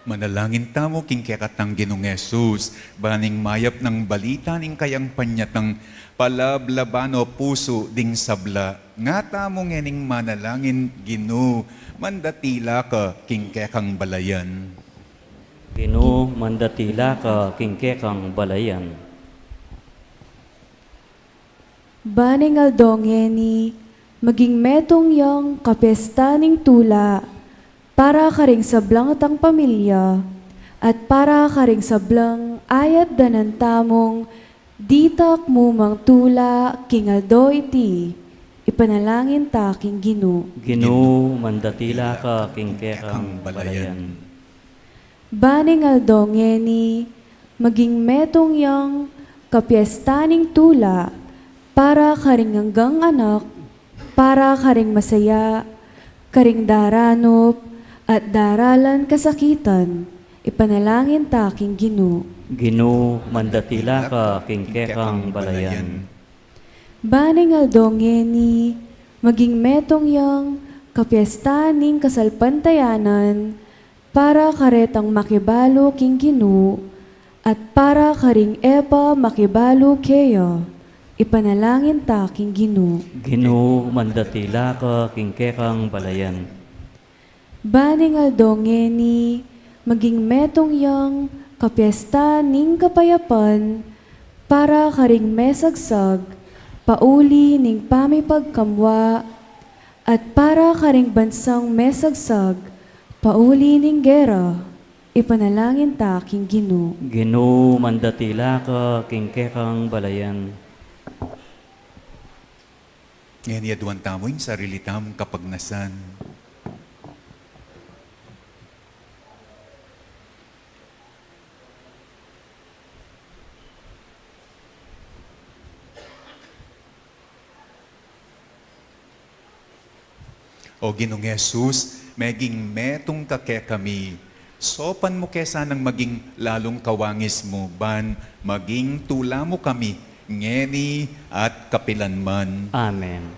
Manalangin tamo king kekatang Ginong Yesus, baning mayap ng balita ning kayang panyatang palablabano puso ding sabla. Nga tamo ngening manalangin Gino, mandatila ka king kekang balayan. Gino, mandatila ka kingkekang balayan. Baning aldongeni, maging metong yang kapestaning tula, para karing sablang tang pamilya, at para karing sablang ayat danan tamong, ditak mo mang tula, king aldo iti, ipanalangin ta king Gino. Gino, mandatila ka kingkekang balayan. Baning aldongeni, maging metong yang kapiestaning tula, para karing hanggang anak, para karing masaya, karing daranop, at daralan kasakitan, ipanalangin ta king Gino. Gino, mandatila ka kingkekang balayan. Baning aldongeni, maging metong yang kapiestaning kasalpantayanan, para karetang makibalo king Gino, at para karing epa makibalo keya, ipanalangin ta king Gino. Gino, mandatila ka kingkekang balayan. Baning aldongeni, maging metong yang kapiesta ning kapayapan, para karing mesagsag, pauli ning pamipagkamwa, at para karing bansang mesagsag, pauli ning gera, ipanalangin ta king Gino. Gino, mandatila ka kingkekang balayan. Ngayon yaduan tamo yung sarili tamong kapagnasan. O Ginong Yesus, maging metong kake kami. Sopan mo kesa nang maging lalong kawangis mo, ban maging tula mo kami, ngeni at kapilanman. Amen.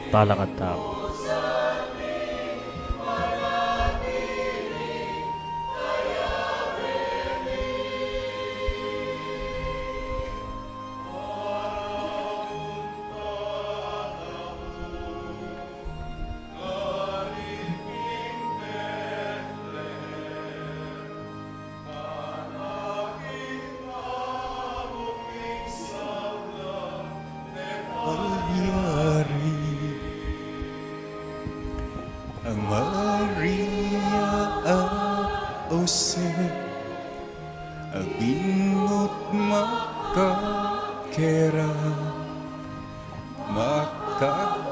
talak at tao. Palyari ang Maria at Jose, aginot makakera, makagulis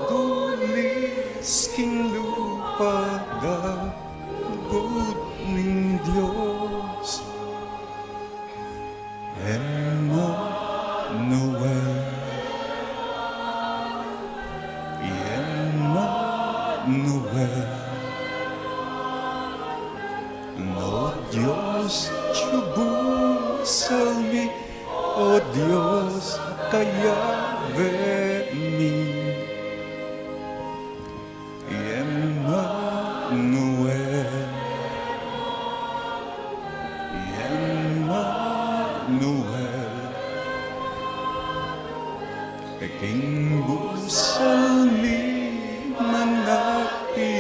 king lupaga, good ning Diyos. Emmanuel, Emmanuel, no Diyos salmi, o Diyos kaya veni. Emmanuel, Emmanuel, King busalmi manapiling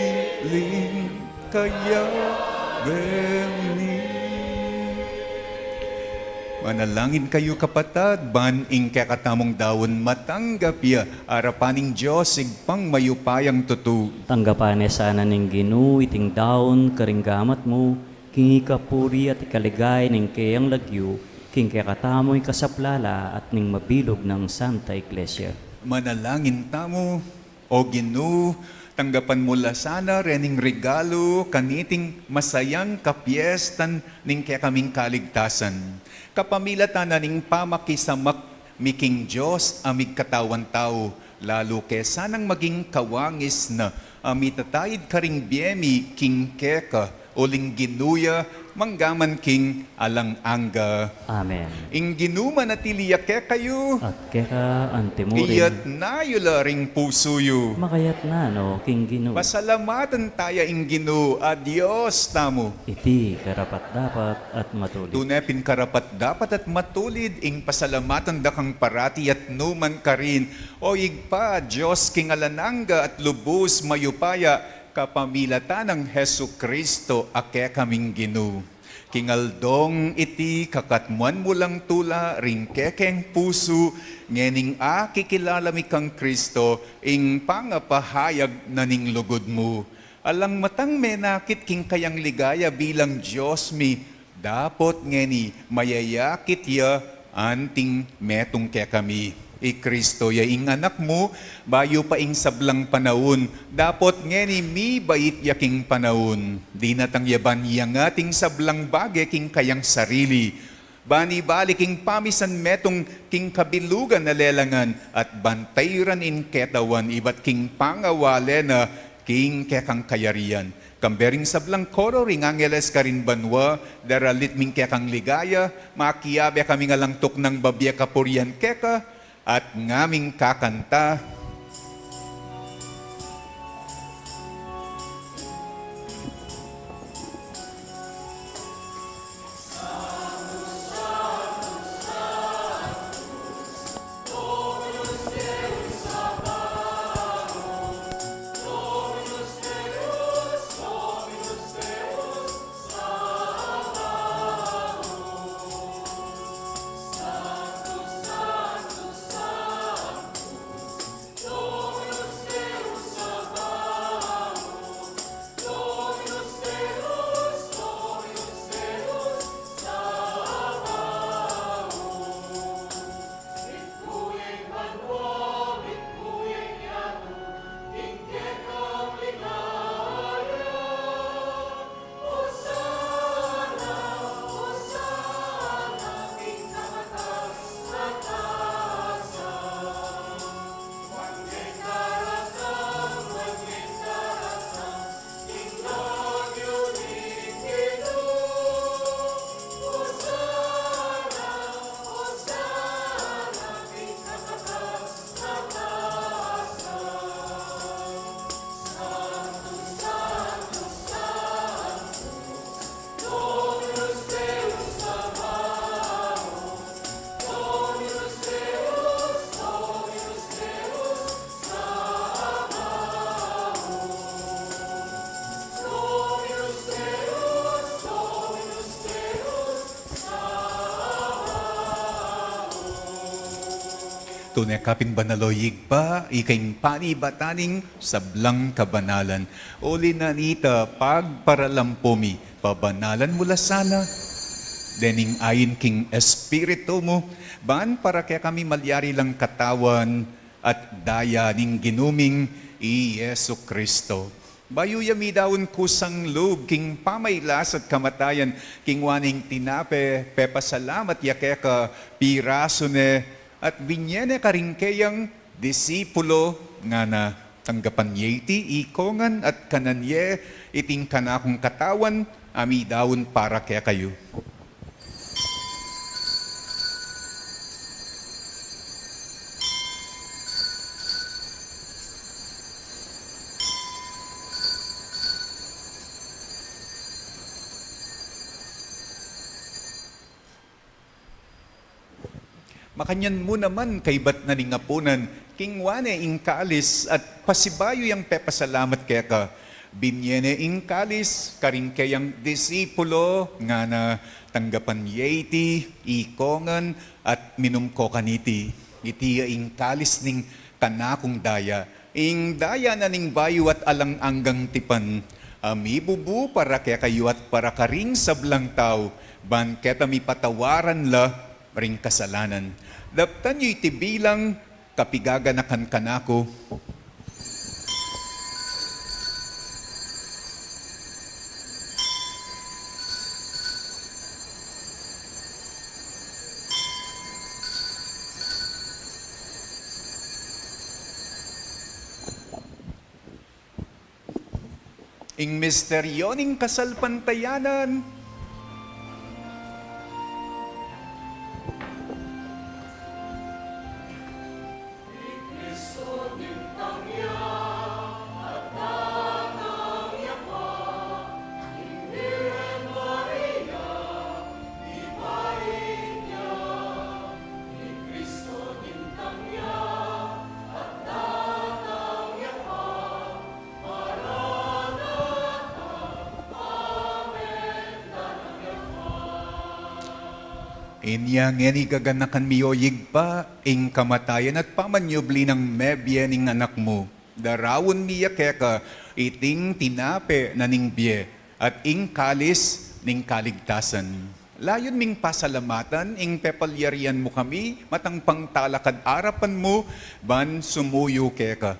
kaya beni. Manalangin kayo kapatad, baning kakatamong dawon matanggap ya, arapaning Diyos igpang mayupayang tutu. Tanggapan sana ning Ginoo iting daon karinggamat mo, king ikapuri at ikaligay ning kayang lagyo, king kakatamoy kasaplala at ning mabilog ng Santa Iglesia. Manalangin tamo, o Ginoo, tanggapan mula sana rening regalo kaniting masayang kapiestan ning kaya kaming kaligtasan. Kapamilatan na ning pamakisamak miking Diyos amig katawan tao, lalo kesa nang maging kawangis na amitatayid karing biemi king keka uling ginuya manggaman king alang angga. Amen. Ing ginuman at iliya kayo, At keka antimurin, iyat na ring pusuyo. makayat na no, king Ginoo. Pasalamatan tayo ing Ginoo, adios tamo. Iti karapat dapat at matuloy. Tunepin karapat dapat at matulid ing pasalamatan da kang parati at numan karin. O igpa, Diyos king alananga at lubos mayupaya, kapamilatan ng Hesu Kristo ake kaming Ginoo. Kingaldong iti kakatmuan mo lang tula ring kekeng puso, ngening kikilala mi kang Kristo, ing pangapahayag na ning lugod mo. Alang matang menakit king kayang ligaya bilang Diyos mi, dapot ngeni mayayakit ya anting metong ke kami. Kristo ya ing anak mo, bayo pa ing sablang panahon, dapot ngeni mi bait yaking panahon. Di natang yaban yang ating sablang bagay king kayang sarili. Bani balik king pamisan metong king kabilugan na lelangan, at bantayran in ketawan ibat king pangawale na king kekang kayarian. Kambering sablang koro ring angeles karin banwa, daralit ming kekang ligaya, makiyabe kami nga langtok ng babya kapurian keka, at ngaming kakanta. tunay kapin banaloyig pa, ikaing panibataning sablang kabanalan. Uli na nita, pagparalampumi, pabanalan mula sana, dening ayin king espiritu mo, ban para kaya kami malyari lang katawan at daya ning ginuming i Yesu Kristo. Bayo yami daon kusang loob, king pamaylas at kamatayan, king waning tinape, pepasalamat yakeka, piraso ne, at binyene karingkeyang disipulo nga na tanggapan yeti, ikongan at kananye, iting kanakong katawan, ami daon para kaya kayo. Makanyan mo naman kay bat na ningapunan, king wane ing kalis at pasibayo yang pepasalamat kaya ka. Binyene ing kalis, karing kayang disipulo, nga na tanggapan yeti, ikongan, at minumko kaniti. Itiya ing kalis ning kanakong daya, ing daya na ning bayo at alang anggang tipan. Ami bubu para kaya kayo at para karing sablang tao, ban keta mi patawaran la, ring kasalanan. Daptan nyo iti bilang kapigaganakan kanako. Ing misteryo ning kasalpantayanan, inya ngeni gaganakan miyoyig pa, ing kamatayan at pamanyobli ng mebye ning anak mo. Darawon miya keka, iting tinape na ning bye, at ing kalis ning kaligtasan. Layon ming pasalamatan, ing pepalyarian mo kami, matang pangtalakad arapan mo, ban sumuyo keka.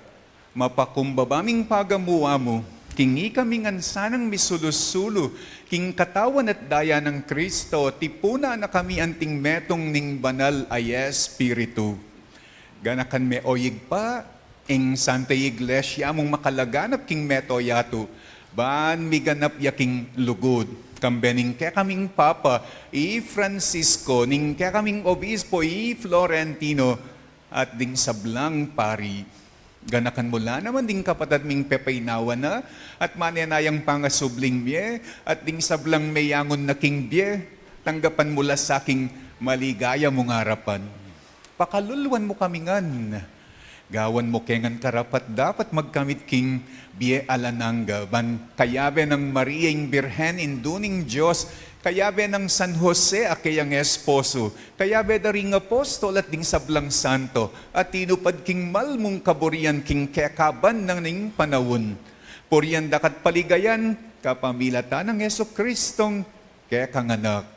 Mapakumbabaming pagamuwa mo, kingi kaming ansanang misulusulo, king katawan at daya ng Kristo, tipuna na kami anting metong ning banal ay Espiritu. Ganakan me oyig pa, ing Santa Iglesia mong makalaganap king meto yato, ban miganap yaking lugod. Kambening kaya kaming Papa, i Francisco, ning kaya kaming Obispo, i Florentino, at ding sablang pari. Ganakan mula naman ding kapatad ming pepaynawa na at manenayang pangasubling miye at ding sablang mayangon na king biye, tanggapan mula sa aking maligaya mong harapan. Pakalulwan mo kami ngan. Gawan mo kengan karapat dapat magkamit king biye alananga ban kayabe ng Mariaing Birhen induning Diyos, kayabe ng San Jose akayang esposo, kayabe da ring apostol at ding sablang santo, at tinupad king malmong kaburian king kekaban ng ning panawon. Purian dakat paligayan, kapamilatan ng Yeso Kristong kekanganak.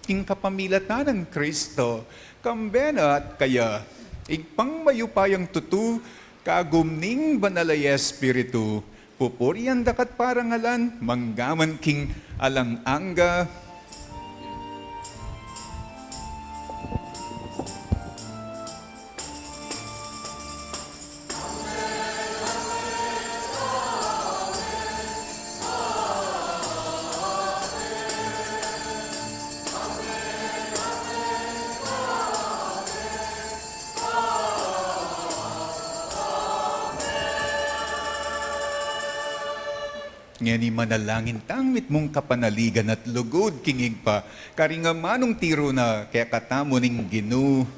King kapamilatan ng Kristo, kambena at kaya, igpang mayupayang tutu, kagumning banalay Espiritu, pupurian dakat parangalan, manggaman king alang angga, ngeni manalangin tangmit mong kapanaligan at lugod kingig pa, karinga manong tiro na kaya katamo ning Ginoo.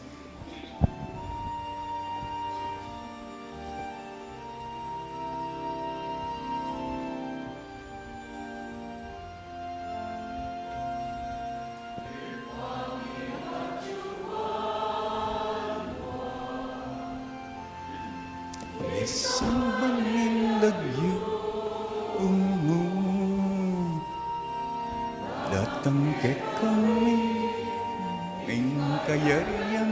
Isang bangin lagyo ungo datang ke kami ing kayarian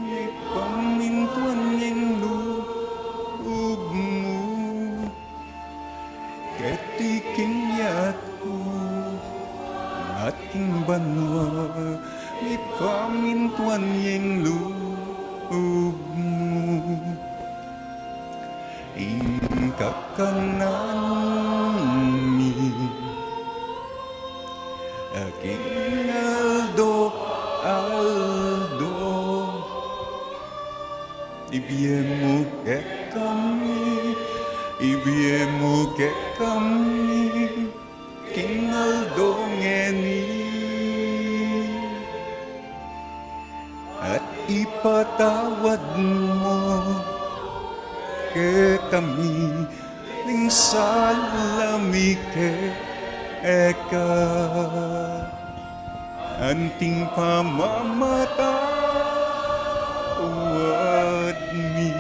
ipamintuan yang loob mo ketiking yatu ating banwa ipamintuan yang loob mo ing kakanami aking Aldo ibiemu ke kami king Aldo ngeni at ipatawad mo ke kami ning salami ke eka anting pamamatawad mi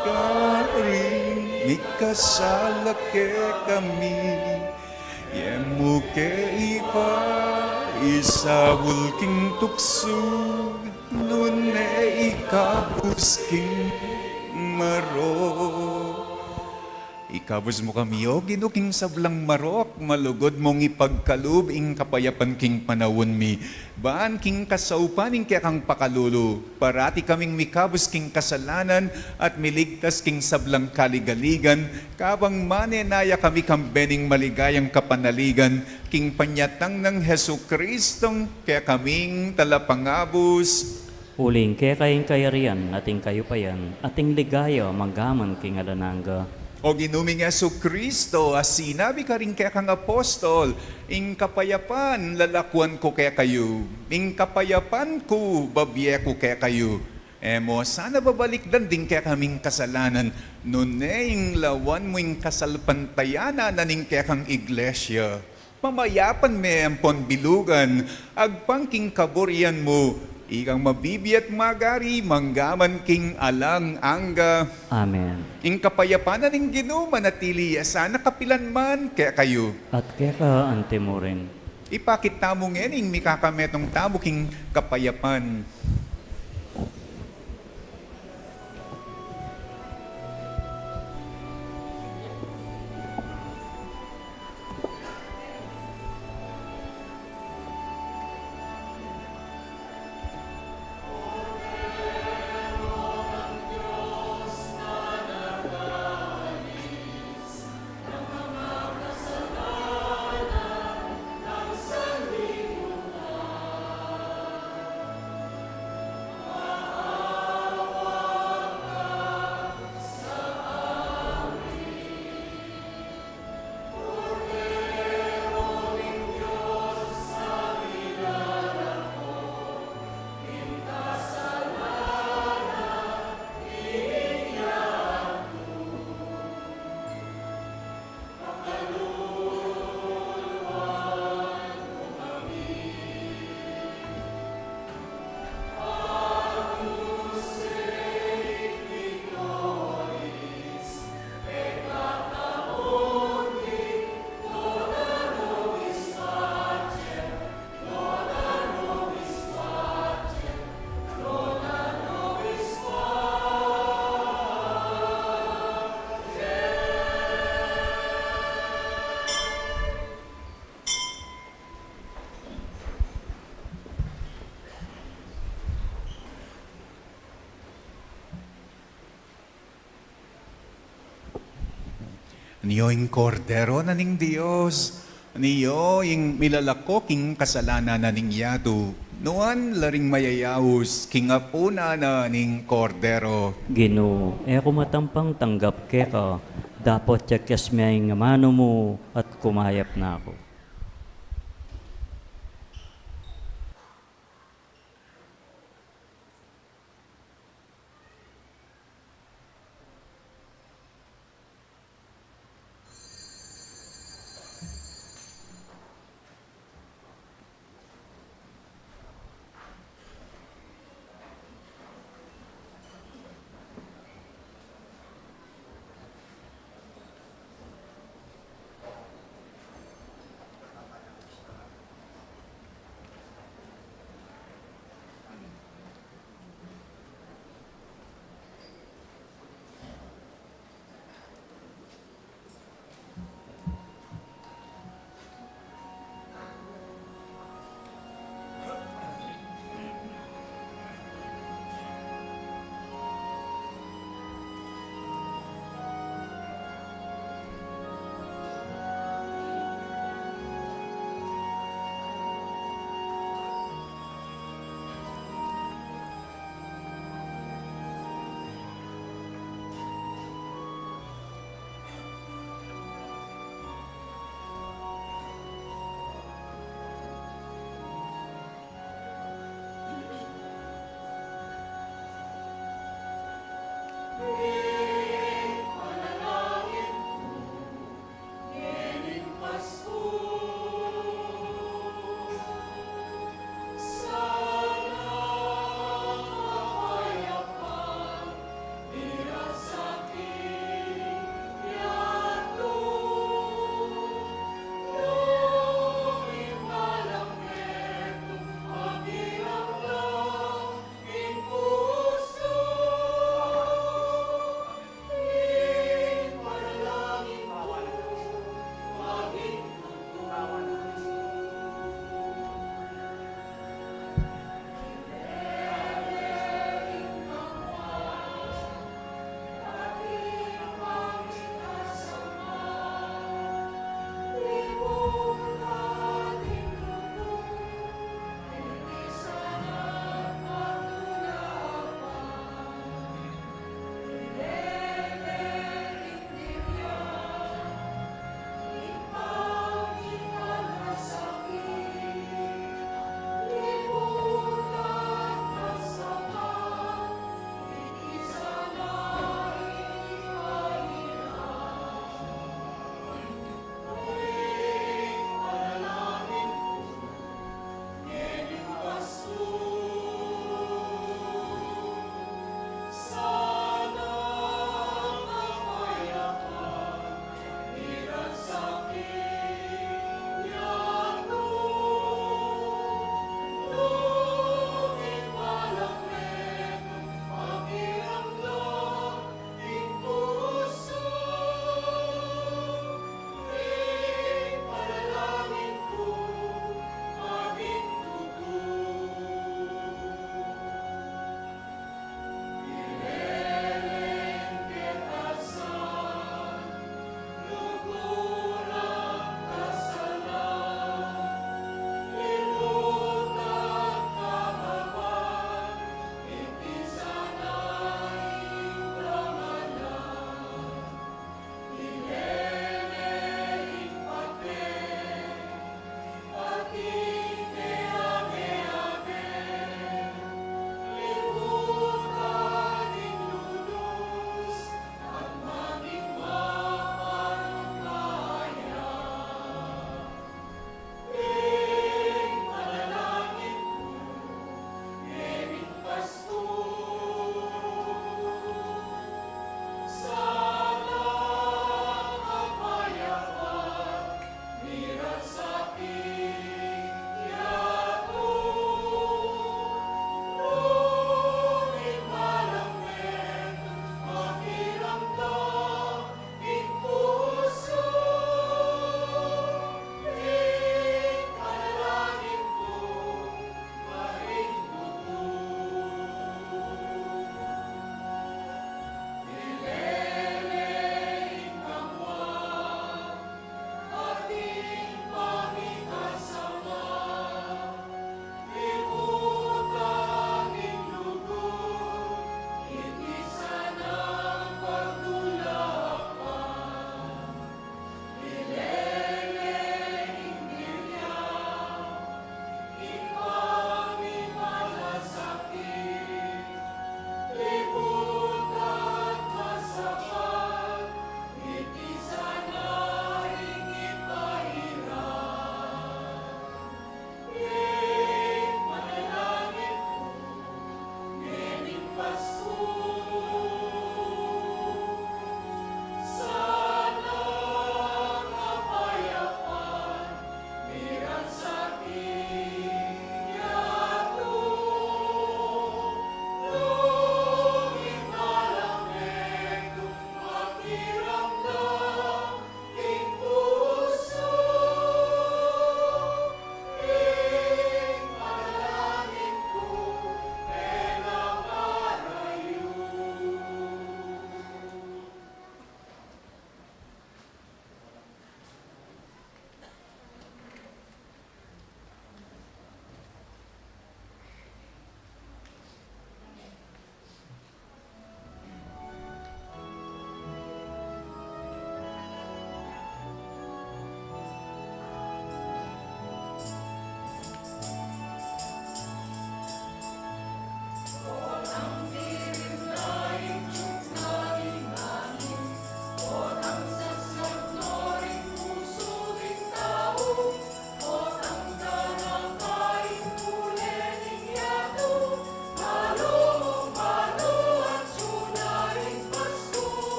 karing mikasala ke kami yemu ke ipa isawul king tuksug nune ikabus king maro ikabos mo kami o ginuking sablang marok malugod mong ipagkalub ing kapayapan king panawon mi baan king kasaupan ing kaya kang pakalulu parati kaming mikabos king kasalanan at miligtas king sablang kaligaligan kabang manenaya kami kambening maligayang kapanaligan king panyatang ng Hesu Kristong kaya kaming talapangabos Uling kaya kayong kayarian, ating kayo pa yan, ating ligaya, manggaman king alananga. O ginuming Yesu Kristo, as sinabi ka rin kaya kang apostol, ing kapayapan lalakwan ko kaya kayo, ing kapayapan ko babye ko kaya kayo. Emo, sana babalik din kaya kaming kasalanan, ing lawan mo ing kasalpantayana naning kaya kang iglesia. Mamayapan me ang ponbilugan, agpangking kaburian mo, ikang mabibiyat magari, manggaman king alang angga. Amen. Ing kapayapanan ing Ginoo manatili sana kapilan man kaya kayo. At kaya ka ante mo rin. Ipakit tamo ing mikakametong tamo king kapayapan. Niyo ing kordero na ning Diyos, niyo ing milalako king kasalanan na ning yatu, nuan laring mayayaus, king apuna na ning kordero. Ginoo, e kumatampang tanggap ke ka, dapat tiyakes may nga mano mo at kumayap na ako.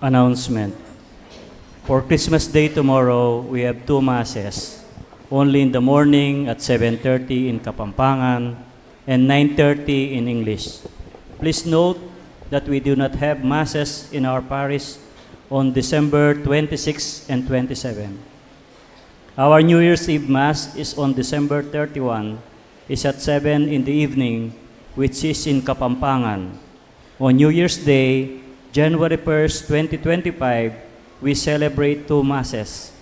announcement. For Christmas Day tomorrow, we have 2 masses. Only in the morning at 7:30 in Kapampangan and 9:30 in English. Please note that we do not have masses in our parish on December 26 and 27. Our New Year's Eve Mass is on December 31, is at 7 in the evening, which is in Kapampangan. On New Year's Day, January 1st, 2025, we celebrate 2 masses.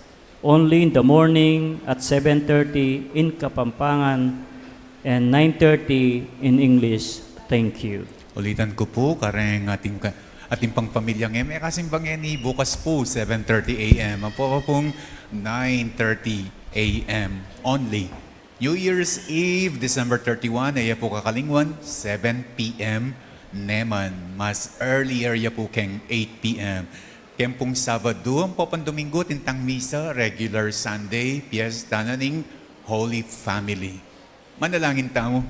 Only in the morning at 7:30 in Kapampangan and 9:30 in English. Thank you. Ulitan ko po, kareng ating pang pamilyang kasimbang ni bukas po 7:30 a.m. Ang po pong 9:30 a.m. only. New Year's Eve, December 31, ay po kakalingwan, 7 p.m. Neman. Mas earlier ya po keng 8 p.m. Kem pong Sabado, ang po pang Domingo, tintang misa, regular Sunday, piyesta na ning Holy Family. Manalangin tamo.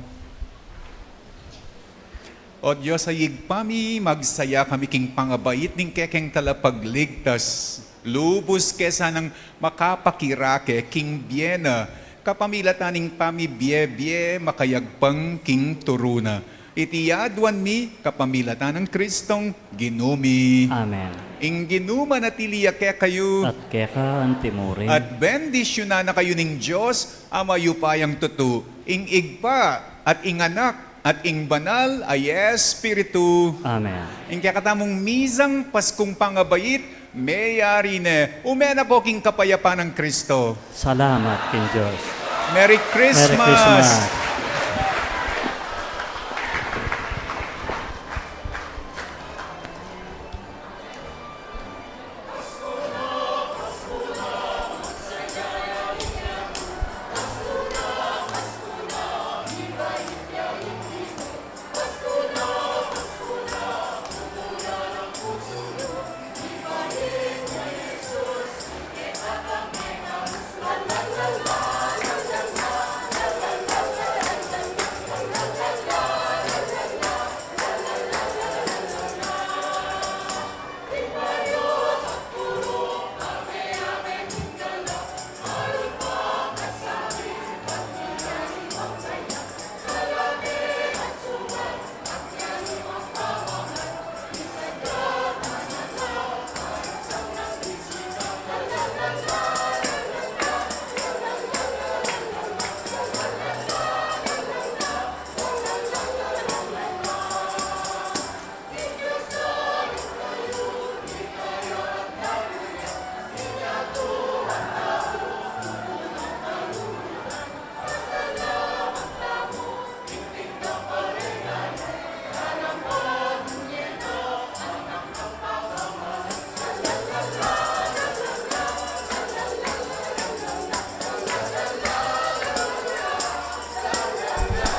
O Diyos sa yigpami, magsaya kami king pangabait ning kekeng talapagligtas. Lubos kesa ng makapakirake king biena, kapamilataning pami bie makayagpang king turuna. Itiyadwan mi kapamilatan ng Kristong ginumi. Amen. Ing ginuma na tiliya kaya kayo. At keka antimuri. At bendisyon na kayo ning Diyos, amayupayang tutu. Ing igpa at ing anak at ing banal ay Espiritu. Amen. Ing kakatamong misang Paskong pangabait, mayari ne, umena po king kapayapaan ng Kristo. Salamat king Diyos. Merry Christmas! Merry Christmas.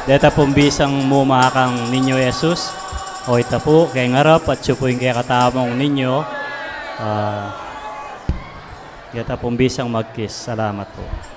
Deta pong bisang mumakang ninyo Jesus, o ita po kay ngarap at siya po yung kaya katamong ninyo. Deta pong bisang magkiss. Salamat po.